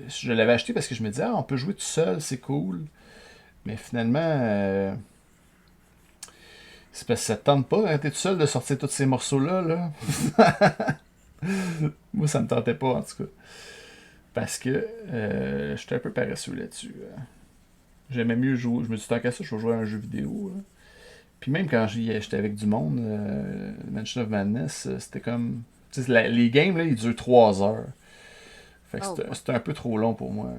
je l'avais acheté parce que je me disais, ah, on peut jouer tout seul, c'est cool. Mais finalement, c'est parce que ça te tente pas, hein, t'es tout seul de sortir tous ces morceaux-là, là. Moi, ça me tentait pas, en tout cas. Parce que j'étais un peu paresseux là-dessus. J'aimais mieux jouer. Je me suis dit, tant qu'à ça, je vais jouer à un jeu vidéo. Là. Puis même quand j'étais avec du monde, Mansion of Madness, c'était comme. Les games, là, ils durent 3 heures. Fait que Oh, c'était un peu trop long pour moi.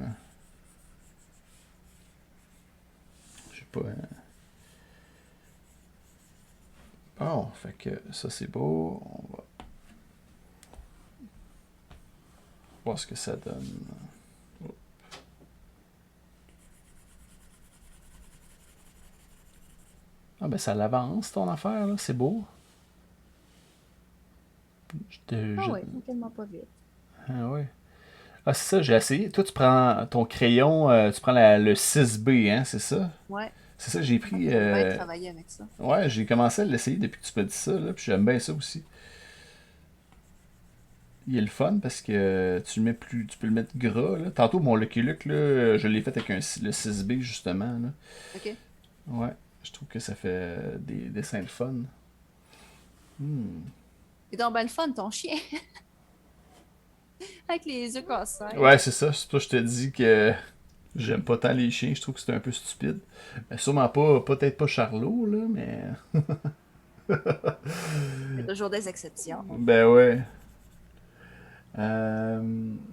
Je sais pas. Bon, fait que ça c'est beau. On va voir ce que ça donne. Ah ben ça l'avance ton affaire, là. C'est beau. ah oui, tellement pas vite. Ah ouais. Ah c'est ça, j'ai essayé. Toi tu prends ton crayon, tu prends le 6B, hein, c'est ça? Ouais, C'est ça, j'ai ouais, pris. j'aime bien travailler avec ça. Ouais, j'ai commencé à l'essayer depuis que tu m'as dit ça, là, puis j'aime bien ça aussi. Il est le fun parce que tu peux le mettre gras, là. Tantôt, mon Lucky Luke, là, je l'ai fait avec le 6B, justement, là. OK. Ouais, je trouve que ça fait des dessins de fun. Hmm. Et donc, ben le fun, ton chien, avec les yeux cassés. Ouais, c'est ça. C'est pour ça que je te dis que j'aime pas tant les chiens. Je trouve que c'est un peu stupide. Mais sûrement pas, peut-être pas Charlot, là, mais. Il y a toujours des exceptions. Ben ouais. Euh,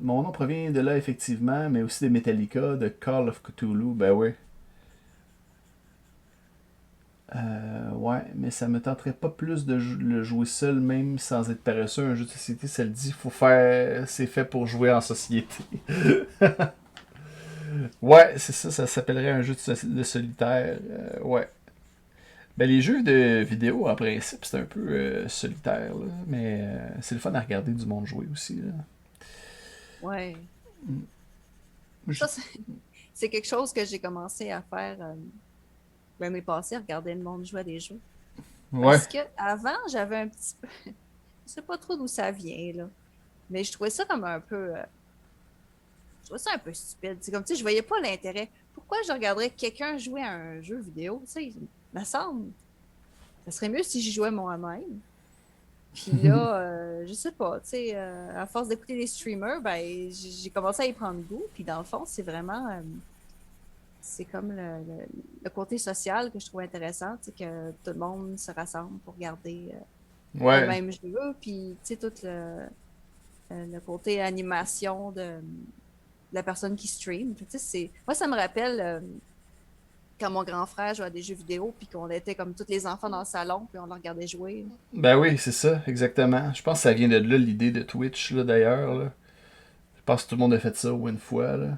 Mon nom provient de là, effectivement, mais aussi de Metallica, de Call of Cthulhu. Ben ouais. Ouais, mais ça me tenterait pas plus de le jouer seul, même sans être paresseux. Un jeu de société, ça le dit, faut faire. C'est fait pour jouer en société. Ouais, c'est ça, ça s'appellerait un jeu de solitaire. Ouais. Ben, les jeux de vidéo, en principe, c'est un peu solitaire, là, mais c'est le fun à regarder du monde jouer aussi. Là. Ouais. Je- Ça, c'est quelque chose que j'ai commencé à faire l'année passée, regarder le monde jouer à des jeux. Ouais. Parce que avant, j'avais un petit peu. Je sais pas trop d'où ça vient, là. Mais je trouvais ça comme un peu. Je trouvais ça un peu stupide. C'est comme, tu sais, je voyais pas l'intérêt. Pourquoi je regarderais quelqu'un jouer à un jeu vidéo? Tu sais, il me semble. Ça serait mieux si j'y jouais moi-même. Puis là, je sais pas, tu sais, à force d'écouter les streamers, ben, j'ai commencé à y prendre goût. Puis dans le fond, c'est vraiment. C'est comme le côté social que je trouve intéressant, tu sais, que tout le monde se rassemble pour regarder le Ouais. même jeu. Puis, tu sais, tout le côté animation de la personne qui stream. Fait que, tu sais, moi, ça me rappelle quand mon grand frère jouait à des jeux vidéo, puis qu'on était comme tous les enfants dans le salon, puis on le regardait jouer. Ben oui, c'est ça, exactement. Je pense que ça vient de là, l'idée de Twitch, là, d'ailleurs. Là. Je pense que tout le monde a fait ça au moins une fois. Là.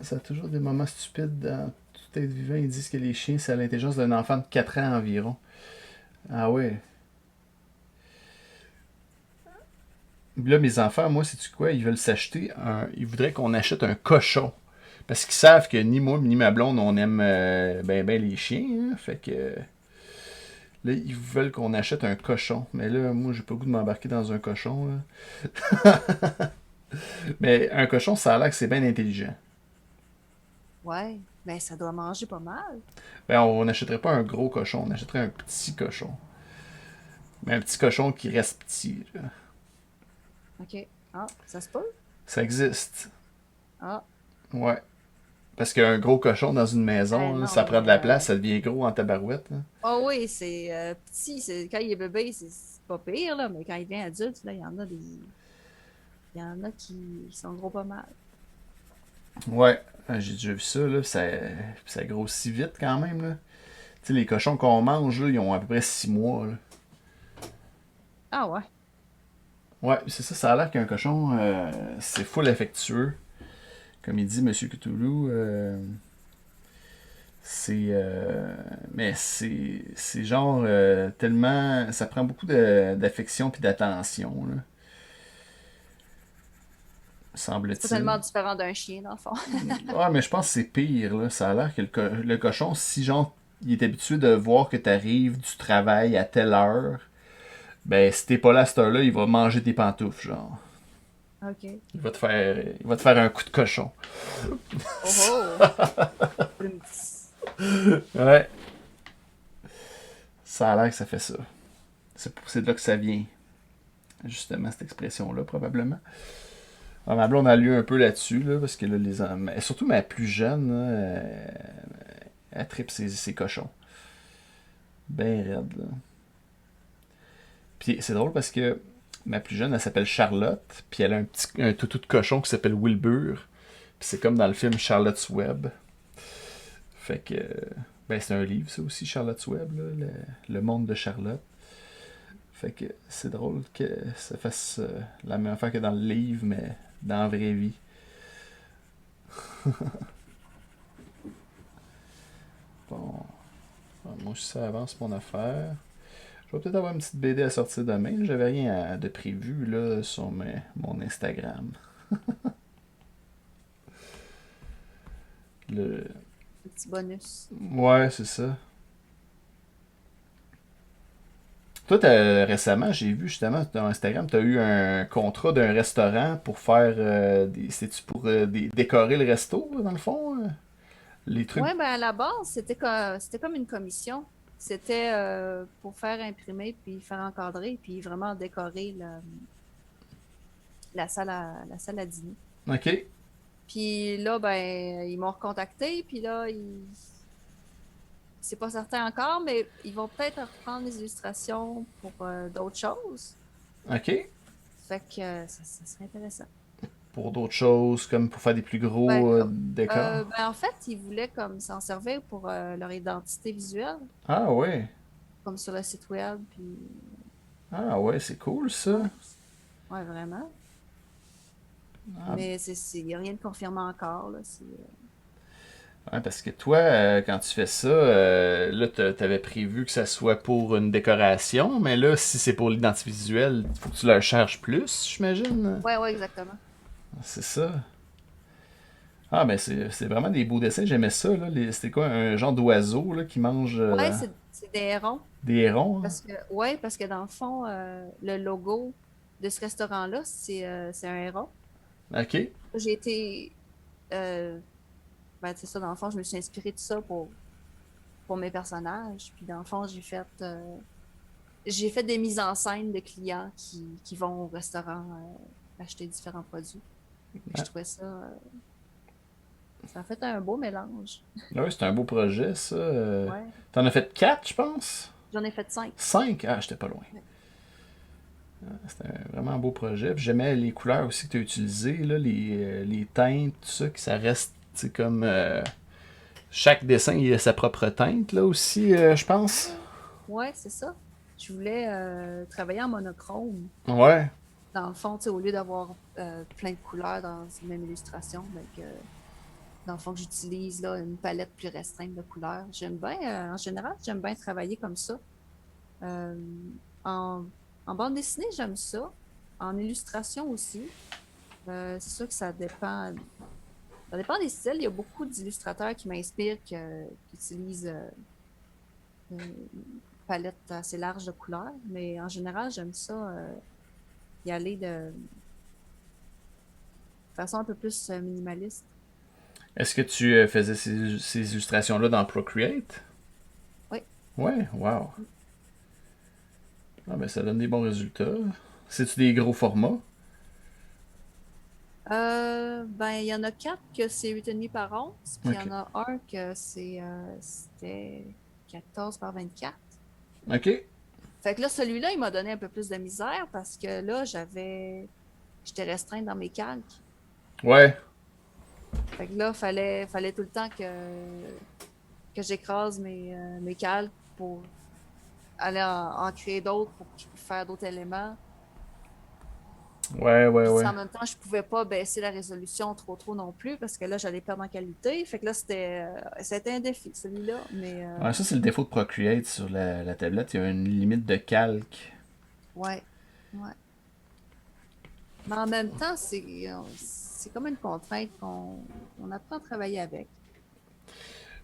Ça a toujours des moments stupides dans tout être vivant. Ils disent que les chiens, c'est à l'intelligence d'un enfant de 4 ans environ. Ah ouais. Là, mes enfants, moi, sais-tu quoi? Ils veulent s'acheter un. Ils voudraient qu'on achète un cochon. Parce qu'ils savent que ni moi ni ma blonde, on aime ben les chiens. Hein. Fait que. Là, ils veulent qu'on achète un cochon. Mais là, moi, j'ai pas le goût de m'embarquer dans un cochon. Là. Mais un cochon, ça a l'air que c'est bien intelligent. Ouais, ben ça doit manger pas mal. Ben, on n'achèterait pas un gros cochon, on achèterait un petit cochon. Mais un petit cochon qui reste petit. Là. OK. Ah, ça se peut? Ça existe. Ah, Ouais. Parce qu'un gros cochon dans une maison, là, non, ça prend de mais la place, ça devient gros en tabarouette. Là. oh oui, c'est petit. Quand il est bébé, c'est pas pire, là, mais quand il devient adulte, là, il y en a des. Il y en a qui sont gros pas mal. Ouais, j'ai déjà vu ça, là, ça grossit vite quand même. Là. Tu sais, les cochons qu'on mange, là, ils ont à peu près 6 mois. Là. Ah ouais. Ouais, c'est ça, ça a l'air qu'un cochon, c'est full affectueux. Comme il dit Monsieur Cthulhu, c'est. Mais c'est genre tellement. Ça prend beaucoup d'affection puis d'attention, là, C'est pas tellement semble-t-il. différent d'un chien, dans le fond. Ouais, mais je pense que c'est pire, là. Ça a l'air que le cochon, si genre, il est habitué de voir que tu arrives du travail à telle heure, ben si t'es pas là à cette heure-là, il va manger tes pantoufles, genre. OK. Il va te faire un coup de cochon. Oh oh! Ouais, ça a l'air que ça fait ça. C'est de là que ça vient, justement, cette expression-là, probablement. Alors, ma blonde a lu un peu là-dessus, là, parce que là, surtout ma plus jeune, là, elle tripe ses cochons. Ben raide, là. Puis c'est drôle parce que ma plus jeune, elle s'appelle Charlotte, puis elle a un toutou de cochon qui s'appelle Wilbur. Puis c'est comme dans le film Charlotte's Web. Fait que, ben c'est un livre, ça aussi, Charlotte's Web, là, le monde de Charlotte. Fait que c'est drôle que ça fasse la même affaire que dans le livre, mais dans la vraie vie. Bon, moi aussi ça avance mon affaire. Je vais peut-être avoir une petite BD à sortir demain. J'avais rien de prévu là sur mon Instagram. Le... Un petit bonus. Ouais, c'est ça. Toi, récemment, j'ai vu justement sur Instagram, tu as eu un contrat d'un restaurant pour faire c'est-tu pour décorer le resto, dans le fond? Les trucs. Ouais, ben à la base, c'était comme une commission. C'était pour faire imprimer, puis faire encadrer, puis vraiment décorer la salle à dîner. OK. Puis là, ben, ils m'ont recontacté, puis là, c'est pas certain encore, mais ils vont peut-être reprendre les illustrations pour d'autres choses. OK. Fait que ça serait intéressant. Pour d'autres choses, comme pour faire des plus Ben, gros décors. ben, en fait, ils voulaient comme s'en servir pour leur identité visuelle, Ah ouais. comme sur le site web, puis Ah ouais, c'est cool ça. ouais, ouais, vraiment. Ah, Mais il n'y a rien de confirmé encore, là. ouais, parce que toi, quand tu fais ça, là, t'avais prévu que ça soit pour une décoration, mais là, si c'est pour l'identité visuelle, il faut que tu leur cherches plus, j'imagine. Ouais, ouais, exactement. C'est ça. Ah, mais c'est vraiment des beaux dessins, j'aimais ça, là. C'était quoi, un genre d'oiseau, là, qui mange Ouais, c'est des hérons. des hérons, hein? Parce que dans le fond, le logo de ce restaurant-là, c'est un héron. OK. J'ai été. euh, ben, c'est ça, dans le fond, je me suis inspirée de ça pour mes personnages. Puis dans le fond, j'ai fait des mises en scène de clients qui vont au restaurant acheter différents produits. Puis je Ah, trouvais ça. Ça a fait un beau mélange. ouais, c'est un beau projet, ça. Ouais. T'en as fait 4, je pense? J'en ai fait 5. 5? Ah, j'étais pas loin. C'était vraiment un beau projet. Puis j'aimais les couleurs aussi que tu as utilisées, là, les teintes, tout ça, que ça reste, tu comme... chaque dessin, il a sa propre teinte, là, aussi, je pense. Ouais, c'est ça. Je voulais travailler en monochrome. Ouais. Dans le fond, tu sais, au lieu d'avoir plein de couleurs dans une même illustration, ben dans le fond, que j'utilise là, une palette plus restreinte de couleurs. J'aime bien, en général, j'aime bien travailler comme ça. Euh, en, en bande dessinée, j'aime ça. En illustration aussi. C'est sûr que ça dépend. Ça dépend des styles. Il y a beaucoup d'illustrateurs qui m'inspirent, qui utilisent une palette assez large de couleurs. Mais en général, j'aime ça y aller de façon un peu plus minimaliste. Est-ce que tu faisais ces illustrations-là dans Procreate? Oui. Ouais, wow. Ah, ben ça donne des bons résultats. C'est-tu des gros formats? Ben, il y en a quatre que c'est 8,5 par 11, puis il y Ok. en a un que c'était 14 par 24. Ok. Fait que là, celui-là, il m'a donné un peu plus de misère parce que là, j'étais restreinte dans mes calques. Ouais. Fait que là, fallait tout le temps que j'écrase mes calques pour aller en créer d'autres, pour faire d'autres éléments. Ouais, ouais, Puis ouais. en même temps, je pouvais pas baisser la résolution trop non plus parce que là, j'allais perdre en qualité. Fait que là, c'était un défi, celui-là. Mais Ouais, ça, c'est le défaut de Procreate sur la tablette. Il y a une limite de calque. ouais, ouais. Mais en même temps, c'est comme une contrainte qu'on apprend à travailler avec.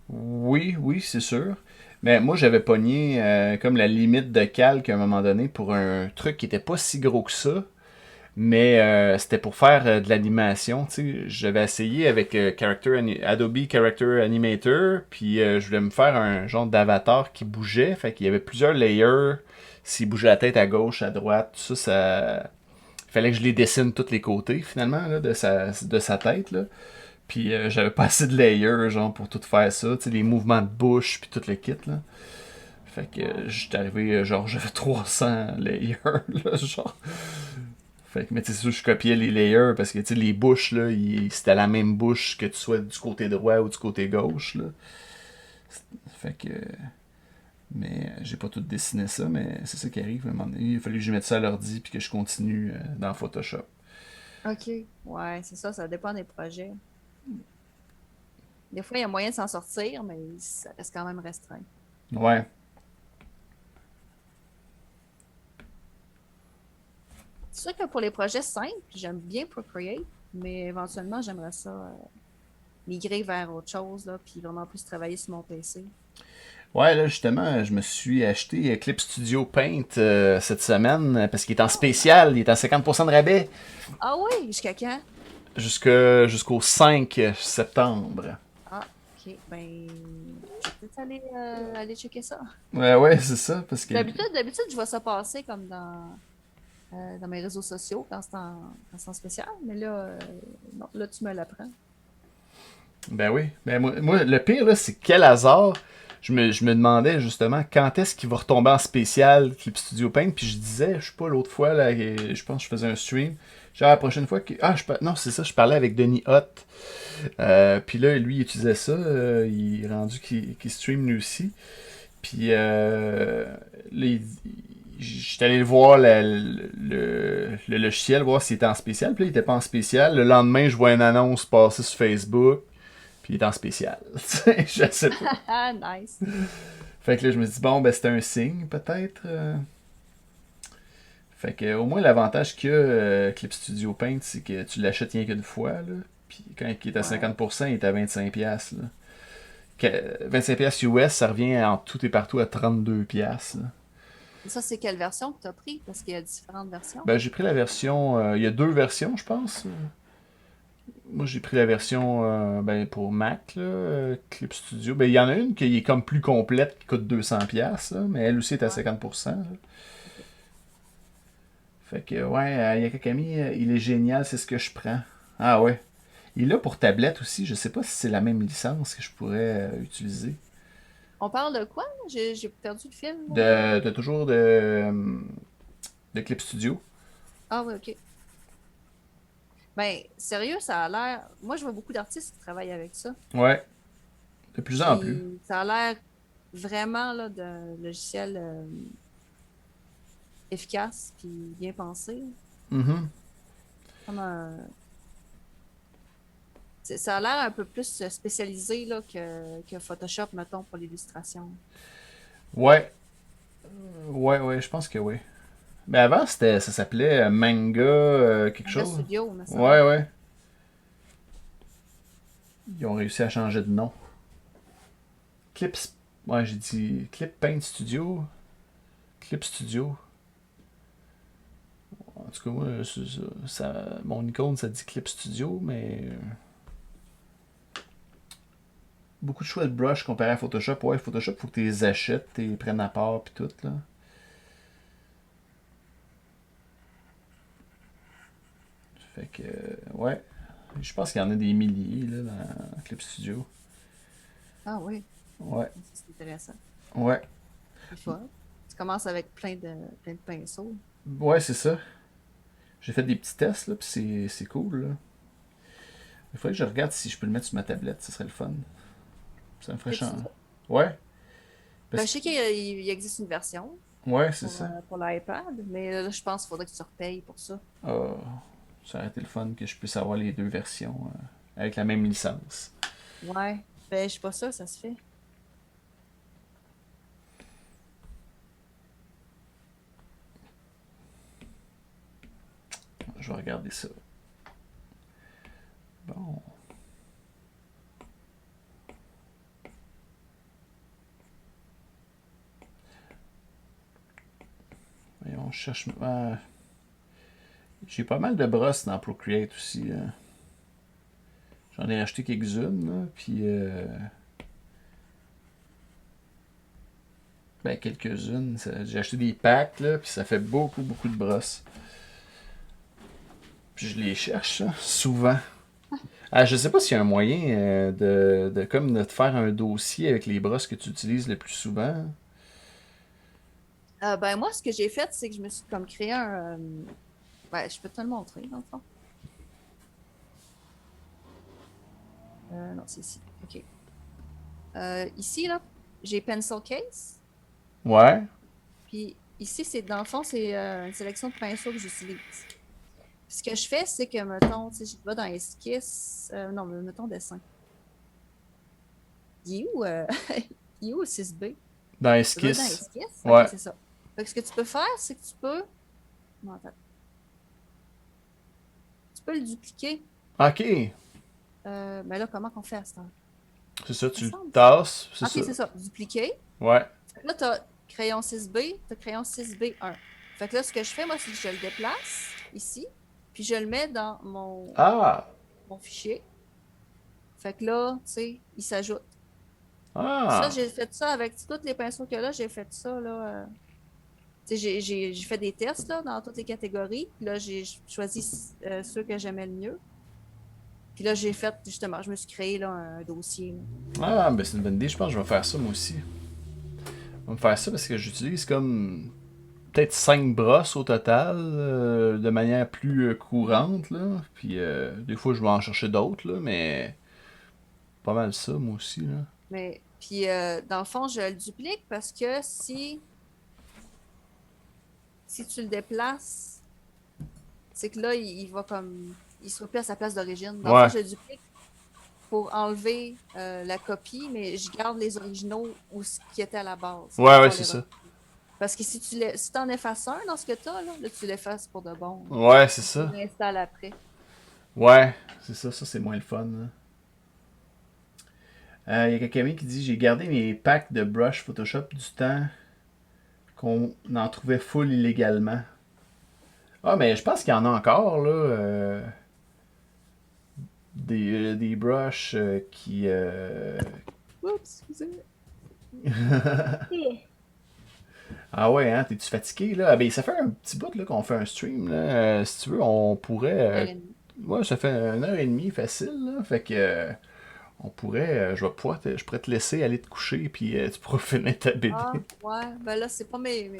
Oui, oui, c'est sûr. Mais moi, j'avais pogné comme la limite de calque à un moment donné pour un truc qui était pas si gros que ça. Mais c'était pour faire de l'animation, tu sais. J'avais essayé avec Adobe Character Animator, puis je voulais me faire un genre d'avatar qui bougeait. Fait qu'il y avait plusieurs layers. S'il bougeait la tête à gauche, à droite, tout ça, ça... Il fallait que je les dessine tous les côtés, finalement, là, de sa tête, là. Puis j'avais pas assez de layers, genre, pour tout faire ça. Tu sais, les mouvements de bouche, puis tout le kit, là. Fait que j'étais arrivé, genre, j'avais 300 layers, là, genre. Fait que, mais tu sais, sûr, je copiais les layers parce que, tu sais, les bouches, là, c'était la même bouche que tu sois du côté droit ou du côté gauche, là. Fait que... Mais j'ai pas tout dessiné ça, mais c'est ça qui arrive. À un moment donné, il a fallu que je mette ça à l'ordi puis que je continue dans Photoshop. OK. Ouais, c'est ça, ça dépend des projets. Des fois, il y a moyen de s'en sortir, mais ça reste quand même restreint. Ouais. C'est sûr que pour les projets simples, j'aime bien Procreate, mais éventuellement, j'aimerais ça migrer vers autre chose, là, puis vraiment plus travailler sur mon PC. Ouais, là, justement, je me suis acheté Clip Studio Paint cette semaine parce qu'il est en spécial, il est à 50% de rabais Ah oui, jusqu'à quand? jusqu'au 5 septembre. Ah, ok. Ben, je vais peut-être aller checker ça. Ouais, ouais, c'est ça, parce que... D'habitude, je vois ça passer comme dans mes réseaux sociaux quand c'est en spécial, mais là, non, là, tu me l'apprends. Ben oui. Ben moi, le pire, là, c'est quel hasard. Je me demandais justement quand est-ce qu'il va retomber en spécial Clip Studio Paint. Puis je disais, je sais pas, l'autre fois, là, je pense que je faisais un stream. Genre la prochaine fois que. Ah, non, c'est ça, je parlais avec Denis Hott. Puis là, lui, il utilisait ça. Il est rendu qu'il stream lui aussi. Puis là, j'étais allé le voir le logiciel, voir s'il était en spécial. Puis là, il était pas en spécial. Le lendemain, je vois une annonce passer sur Facebook. Puis il est en spécial. Je sais pas. Ah, nice. Fait que là, je me dis, bon, ben c'est un signe, peut-être. Fait que au moins, l'avantage qu'il y a Clip Studio Paint, c'est que tu l'achètes rien qu'une fois. Là. Puis quand il est à Ouais. 50%, il est à 25$. Là. 25$ US, ça revient en tout et partout à 32$. Là. Et ça, c'est quelle version que tu as pris? Parce qu'il y a différentes versions. Ben, j'ai pris la version. Il y a deux versions, je pense. Moi, j'ai pris la version ben, pour Mac, là, Clip Studio. Ben, il y en a une qui est comme plus complète, qui coûte 200$, là, mais elle aussi est à Ouais. 50%. Là. Ok. Fait que, ouais, Yakakami, il est génial, c'est ce que je prends. Ah ouais. Il est là pour tablette aussi, je sais pas si c'est la même licence que je pourrais utiliser. On parle de quoi? J'ai perdu le fil. Là. De toujours de Clip Studio. Ah oui, OK. Ben, sérieux, ça a l'air. Moi, je vois beaucoup d'artistes qui travaillent avec ça. Ouais, de plus en plus. Puis ça a l'air vraiment là, d'un logiciel efficace puis bien pensé. Mhm. Comme ça a l'air un peu plus spécialisé là, que Photoshop, mettons, pour l'illustration. Ouais, ouais, ouais, je pense que oui. Mais avant, ça s'appelait Manga quelque Manga chose. Studio, me semble. Ouais, ouais. Ils ont réussi à changer de nom. Clips. Ouais, j'ai dit Clip Paint Studio. Clip Studio. En tout cas, moi, mon icône, ça dit Clip Studio, mais. Beaucoup de choix de brush comparé à Photoshop. Ouais, Photoshop, faut que tu les achètes, tu les prennes à part, puis tout, là. Fait que, ouais. Je pense qu'il y en a des milliers, là, dans Clip Studio. Ah oui, Ouais, ça, c'est intéressant. ouais. C'est fun. Tu commences avec plein de pinceaux. Ouais, c'est ça. J'ai fait des petits tests, là, puis c'est cool, là. Il faudrait que je regarde si je peux le mettre sur ma tablette, ce serait le fun. Ça me ferait Clip changer. Studio. Ouais, Ben, parce je que... sais qu'il existe une version Ouais, c'est ça. pour l'iPad, mais là, je pense qu'il faudrait que tu repayes pour ça. Ah, ça aurait été le fun que je puisse avoir les deux versions avec la même licence. Ouais. Ben, je suis pas sûre, ça se fait. Je vais regarder ça. Bon. On cherche... j'ai pas mal de brosses dans Procreate aussi. Là. J'en ai acheté quelques-unes, là, puis... ben, quelques-unes. J'ai acheté des packs, là, puis ça fait beaucoup, beaucoup de brosses. Puis je les cherche, là, souvent. Je sais pas s'il y a un moyen comme de te faire un dossier avec les brosses que tu utilises le plus souvent. Ben, moi, ce que j'ai fait, c'est que je me suis comme créé un. Ben, je peux te le montrer, dans le fond. Non, c'est ici. OK. Ici, là, j'ai Pencil Case. Ouais. Puis ici, dans le fond, c'est une sélection de pinceaux que j'utilise. Ce que je fais, c'est que, mettons, tu sais, je vais dans esquisse. Non, mais mettons dessin. Il est où, il est où le 6B? Dans Ça doit être dans Esquisse. esquisse? Ouais. OK, c'est ça. Fait que ce que tu peux faire, c'est que tu peux. Non, attends. Tu peux le dupliquer. Ok. Mais là, comment qu'on fait à ce temps? C'est ça, tu le Ensemble. tasses. C'est OK, ça. c'est ça. Dupliquer. Ouais. Là, tu as crayon 6B, tu as crayon 6B1. Fait que là, ce que je fais, moi, c'est que je le déplace ici, puis je le mets dans Ah. mon fichier. Fait que là, tu sais, il s'ajoute. Ça, Ah. j'ai fait ça avec tous les pinceaux que là, j'ai fait ça, là. Tu sais, j'ai fait des tests, là, dans toutes les catégories. Puis là, j'ai choisi ceux que j'aimais le mieux. Puis là, j'ai fait, justement, je me suis créé, là, un dossier, là. Ah, ben c'est une bonne idée. Je pense que je vais faire ça moi aussi. Je vais me faire ça parce que j'utilise comme peut-être 5 brosses au total de manière plus courante. Là. Puis des fois, je vais en chercher d'autres, là, mais pas mal ça, moi aussi. Là. Mais, puis, dans le fond, je le duplique parce que si tu le déplaces, c'est que là, il va comme. Il sera plus à sa place d'origine. Dans le Ouais. fond, je le duplique pour enlever la copie, mais je garde les originaux où ce qui était à la base pour Ouais, ouais, pouvoir c'est les ça. retrouver. Parce que si tu en effaces un dans ce que tu as, là, tu l'effaces pour de bon. Ouais, c'est Tu ça. l'installes après. Ouais, c'est ça. Ça, c'est moins le fun. Il y a quelqu'un qui dit j'ai gardé mes packs de brush Photoshop du temps qu'on en trouvait full illégalement. Ah, mais je pense qu'il y en a encore, là. Des brushes qui. Oups, excusez. Ah ouais, hein, t'es-tu fatigué, là? Ah, ben, ça fait un petit bout là, qu'on fait un stream, là. Si tu veux, on pourrait. Une heure et demie. Ouais, ça fait 1 heure et demie facile, là. Fait que. On pourrait. Je pourrais te laisser aller te coucher, puis tu pourras finir ta BD. Ah, ouais. Ben là, c'est pas mes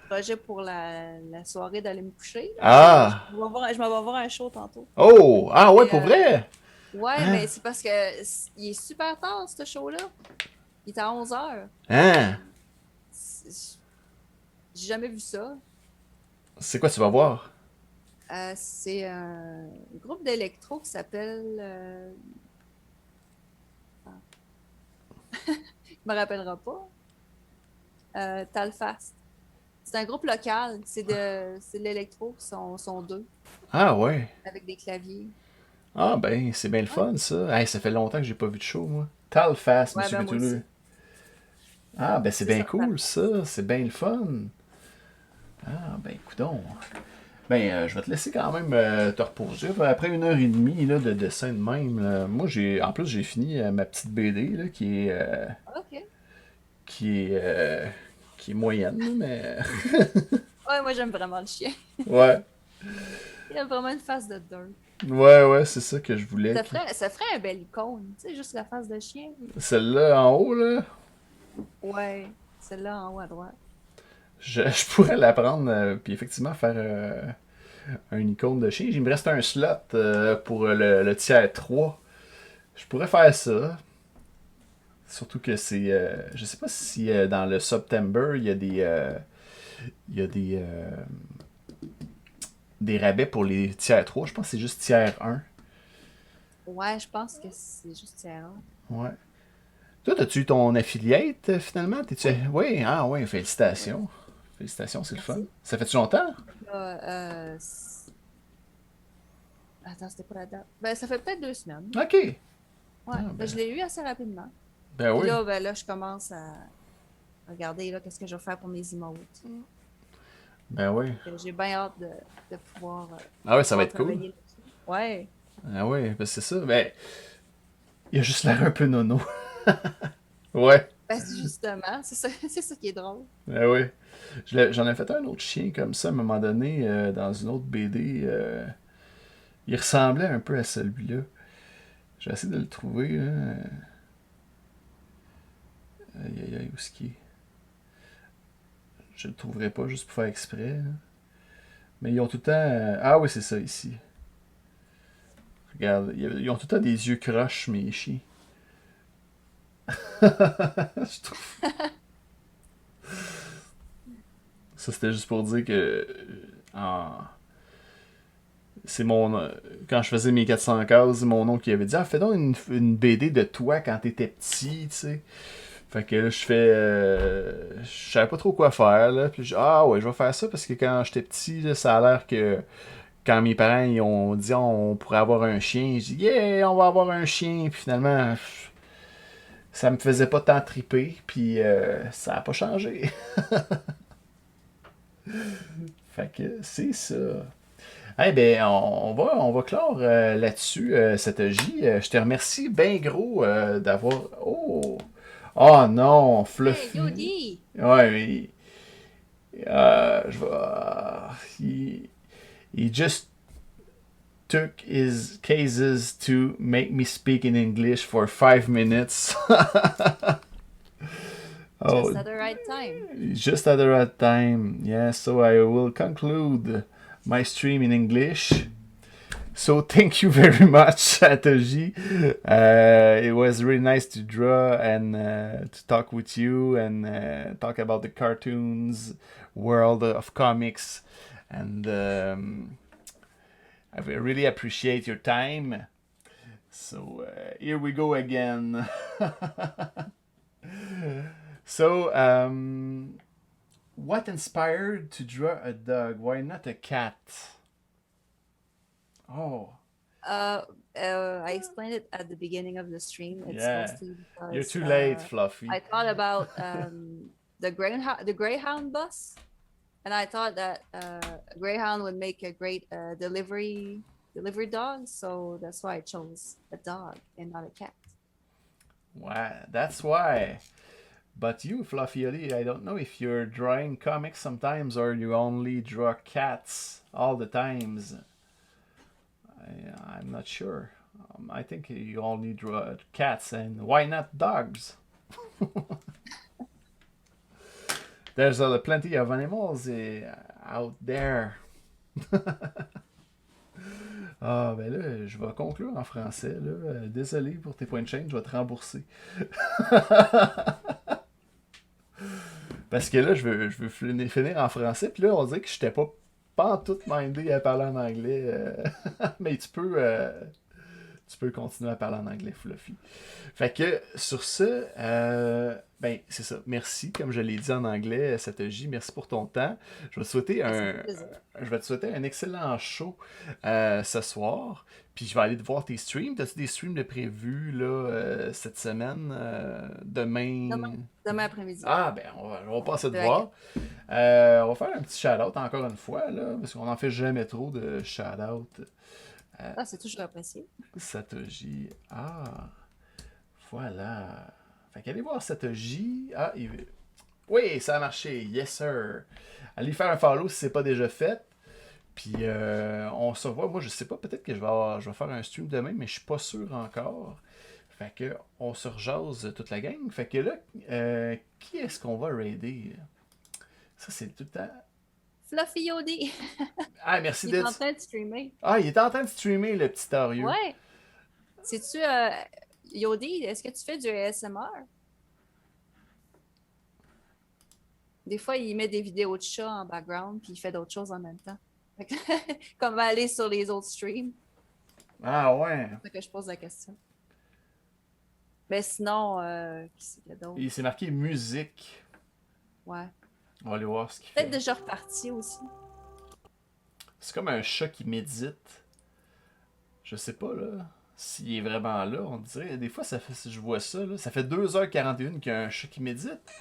projets pour la soirée d'aller me coucher, là, mais Ah! je m'en vais voir un show tantôt. Oh! Ah ouais, Et, pour vrai? ouais, Hein? mais c'est parce que il est super tard, ce show-là. Il est à 11h. Hein? J'ai jamais vu ça. C'est quoi tu vas voir? C'est un groupe d'électro qui s'appelle. Je me rappellera pas. Talfast. C'est un groupe local. C'est de l'électro qui sont deux, Ah ouais. avec des claviers. Ah ben, c'est bien le Ouais, fun, ça. Hey, ça fait longtemps que j'ai pas vu de show, moi. Talfast, ouais, Monsieur ben moi Cthulhu. aussi. Ah ben, c'est C'est bien ça, cool, Talfast. ça. C'est bien le fun. Ah ben, coudonc. Ben, je vais te laisser quand même te reposer. Après 1 heure et demie là, de dessin de même, là, moi, en plus, j'ai fini ma petite BD, là, OK. qui est, euh, qui est moyenne, là, mais... Ouais, moi, j'aime vraiment le chien. ouais. Il a vraiment une face de dirt. Ouais, ouais, c'est ça que je voulais. Ça ferait un bel icône. Tu sais, juste la face de chien. Celle-là, en haut, là, Ouais. Celle-là en haut à droite. je pourrais la prendre, puis effectivement faire un icône de chien. Il me reste un slot pour le tiers 3. Je pourrais faire ça. Surtout que c'est. Je sais pas si dans le September, il y a des rabais pour les tiers 3. Je pense que c'est juste tiers 1. Ouais, je pense que c'est juste tiers. Ouais. Toi, as-tu eu ton affiliate finalement? Oui, Oui, ah oui, félicitations. Félicitations, c'est le fun. merci. Ça fait-tu longtemps? Là, attends, c'était pas la date. Ben, ça fait peut-être 2 semaines. Ok. Ouais. Ah, Ben, je l'ai eu assez rapidement. ben Puis oui. là, ben, là, je commence à regarder là, qu'est-ce que je vais faire pour mes emotes. Ben oui. J'ai bien hâte de Ah ouais, ça va pouvoir être cool. travailler là-dessus. Ouais. Ah ouais, ben c'est ça. Ben, il a juste l'air un peu nono. Ouais, Ben, justement, c'est ça, c'est ça qui est drôle. ben ouais. J'en ai fait un autre chien comme ça à un moment donné dans une autre BD. Il ressemblait un peu à celui-là. J'ai essayé de le trouver. Là. Aïe aïe aïe, où est-ce qu'il est? Je le trouverai pas juste pour faire exprès. Là. Mais ils ont tout le temps. Ah oui, c'est ça ici. Regarde, ils ont tout le temps des yeux croches, mes chiens. Je trouve. Ça, c'était juste pour dire que. En... C'est mon. Quand je faisais mes 400 cases, mon oncle qui avait dit: Ah, fais donc une BD de toi quand t'étais petit, tu sais. Fait que là, je fais. Je savais pas trop quoi faire, là. Puis ah ouais, je vais faire ça parce que quand j'étais petit, là, ça a l'air que. Quand mes parents ils ont dit on pourrait avoir un chien, j'ai dit yeah, on va avoir un chien. Puis finalement, ça me faisait pas tant triper. Puis ça a pas changé. Fait que c'est ça. Eh bien, on va clore là-dessus, cette J. Je te remercie bien gros d'avoir. Oh! Oh non, Hey, Fluffy. Yodi! Ouais, mais. Je vais. He just took his cases to make me speak in English for 5 minutes. Just Oh, at the right time. just at the right time. Yeah, so I will conclude my stream in English. So thank you very much, Satoshi. It was really nice to draw and to talk with you and talk about the cartoons world of comics. And I really appreciate your time. So here we go again. So, what inspired to draw a dog? Why not a cat? Oh, Uh, I explained it at the beginning of the stream. It's yeah. mostly You're because too late, Fluffy. I thought about the Greyhound bus, and I thought that a Greyhound would make a great delivery dog. So that's why I chose a dog and not a cat. Wow, that's why. But you, Fluffy Oli, I don't know if you're drawing comics sometimes or you only draw cats all the times. I'm not sure. I think you only draw cats, and why not dogs? There's plenty of animals out there. Ah, ben là, je vais conclure en français. Là. Désolé pour tes points de chaîne, je vais te rembourser. Parce que là, je veux finir en français, puis là, on dirait que j'étais pas en tout mindé à parler en anglais. Mais tu peux continuer à parler en anglais, Fluffy. Fait que sur ce, ben c'est ça. Merci, comme je l'ai dit en anglais, Satoshi, merci pour ton temps. Je vais te souhaiter je vais te souhaiter un excellent show ce soir. Puis je vais aller te voir tes streams. T'as-tu des streams de prévus là, cette semaine, demain? Demain après-midi. Ah ben on va passer te De la voir. On va faire un petit shout-out encore une fois, là, parce qu'on n'en fait jamais trop de shout-out. Ah, c'est toujours apprécié. Satoshi. Ah, voilà. Fait qu'allez voir Satoshi. Ah, oui, ça a marché. Yes, sir. Allez faire un follow si c'est pas déjà fait. Puis on se revoit. Moi, je sais pas, peut-être que je vais faire un stream demain, mais je suis pas sûr encore. Fait que on se rejase toute la gang. Fait que là, qui est-ce qu'on va raider? Ça, c'est tout le temps. Fluffy Yodi! Ah, merci Il est en d'être. train de streamer. Ah, il est en train de streamer, le petit Orieux. Ouais! C'est-tu, Yodi, est-ce que tu fais du ASMR? Des fois, il met des vidéos de chats en background, puis il fait d'autres choses en même temps. Fait que, comme aller sur les autres streams. Ah, ouais. C'est que je pose la question. Mais sinon, qui c'est qu'il y a d'autre? Il s'est marqué musique. Ouais. On va aller voir ce qu'il Peut-être fait. déjà reparti aussi. C'est comme un chat qui médite. Je sais pas, là. S'il est vraiment là, on dirait. Des fois, ça fait, si je vois ça, là, ça fait 2h41 qu'il y a un chat qui médite.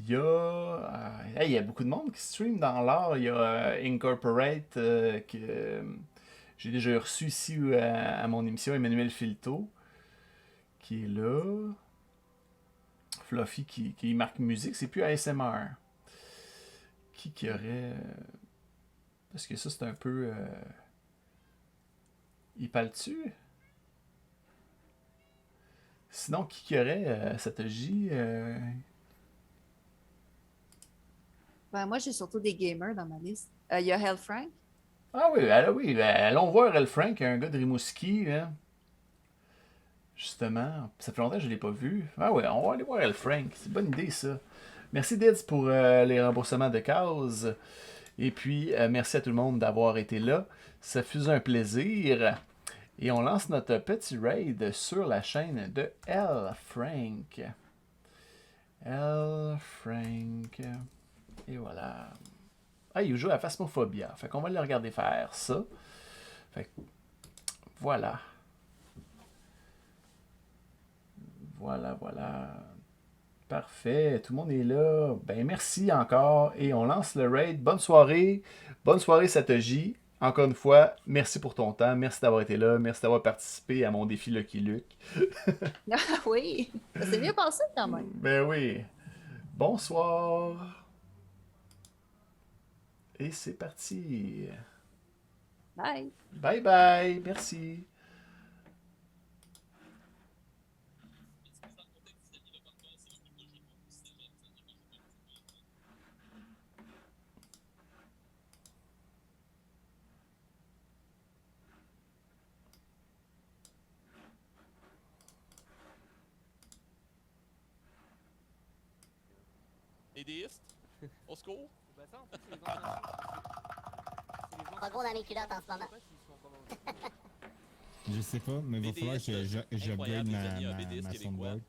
Il y a, il y a beaucoup de monde qui stream dans l'art. Il y a Incorporate que j'ai déjà reçu ici à mon émission, Emmanuel Filto, qui est là. Fluffy qui marque musique, c'est plus ASMR. Qui aurait. Parce que ça, c'est un peu. Il parle-tu? Sinon, qui aurait Satoshi? Ben, moi, j'ai surtout des gamers dans ma liste. Il y a Hellfrank. Ah oui, allons voir El Frank, un gars de Rimouski, hein. Justement, ça fait longtemps que je ne l'ai pas vu. Ah oui, on va aller voir El Frank, c'est une bonne idée ça. Merci Dids pour les remboursements de cases. Et puis, merci à tout le monde d'avoir été là. Ça fut un plaisir. Et on lance notre petit raid sur la chaîne de El Frank. El Frank. Et voilà. Ah, il joue à Phasmophobia. Fait qu'on va le regarder faire ça. Fait que, voilà. Voilà. Parfait. Tout le monde est là. Ben, merci encore. Et on lance le raid. Bonne soirée. Bonne soirée, Satoshi. Encore une fois, merci pour ton temps. Merci d'avoir été là. Merci d'avoir participé à mon défi Lucky Luke. Ah oui, ça s'est bien passé quand même. Ben oui. Bonsoir. Et c'est parti. Bye. Bye bye. Merci. Déiste? Au secours? Pas gros dans les culottes en ce moment. Je sais pas, mais il va falloir que j'upgrade ma soundboard.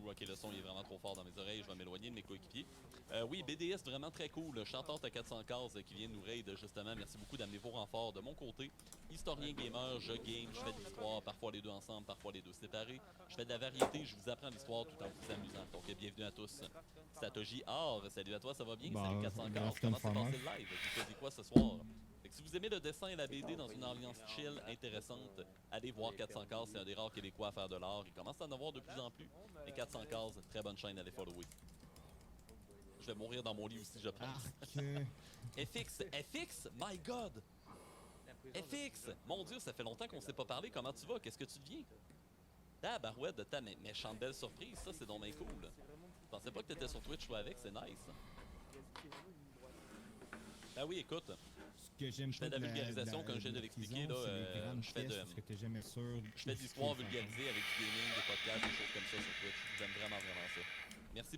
Ok, le son est vraiment trop fort dans mes oreilles, je vais m'éloigner de mes coéquipiers. Oui, BDS, vraiment très cool. Le chanteur de 400 cases qui vient nous raid, justement. Merci beaucoup d'amener vos renforts de mon côté. Historien gamer, je game, je fais de l'histoire, parfois les deux ensemble, parfois les deux séparés. Je fais de la variété, je vous apprends l'histoire tout en vous amusant. Donc, bienvenue à tous. Satoshi Or, salut à toi, ça va bien? Salut 400 cases, comment s'est passé le live? Vous faisiez quoi ce soir? Si vous aimez le dessin et la BD dans une ambiance chill, intéressante, allez voir 400 cases, c'est un des rares Québécois à faire de l'art. Il commence à en avoir de plus en plus. Et 400 cases, très bonne chaîne, allez follower. Je vais mourir dans mon lit aussi, je pense. FX, my god! FX, mon dieu, ça fait longtemps qu'on s'est pas parlé. Comment tu vas? Qu'est-ce que tu deviens? Barouette de ta méchante belle surprise, ça c'est donc bien cool. Je pensais pas que t'étais sur Twitch toi avec, c'est nice. Ben oui, écoute. Je fais de la vulgarisation, comme je viens de l'expliquer, là, je fais de l'histoire vulgarisée avec du gaming, des podcasts, des choses comme ça sur Twitch. J'aime vraiment ça.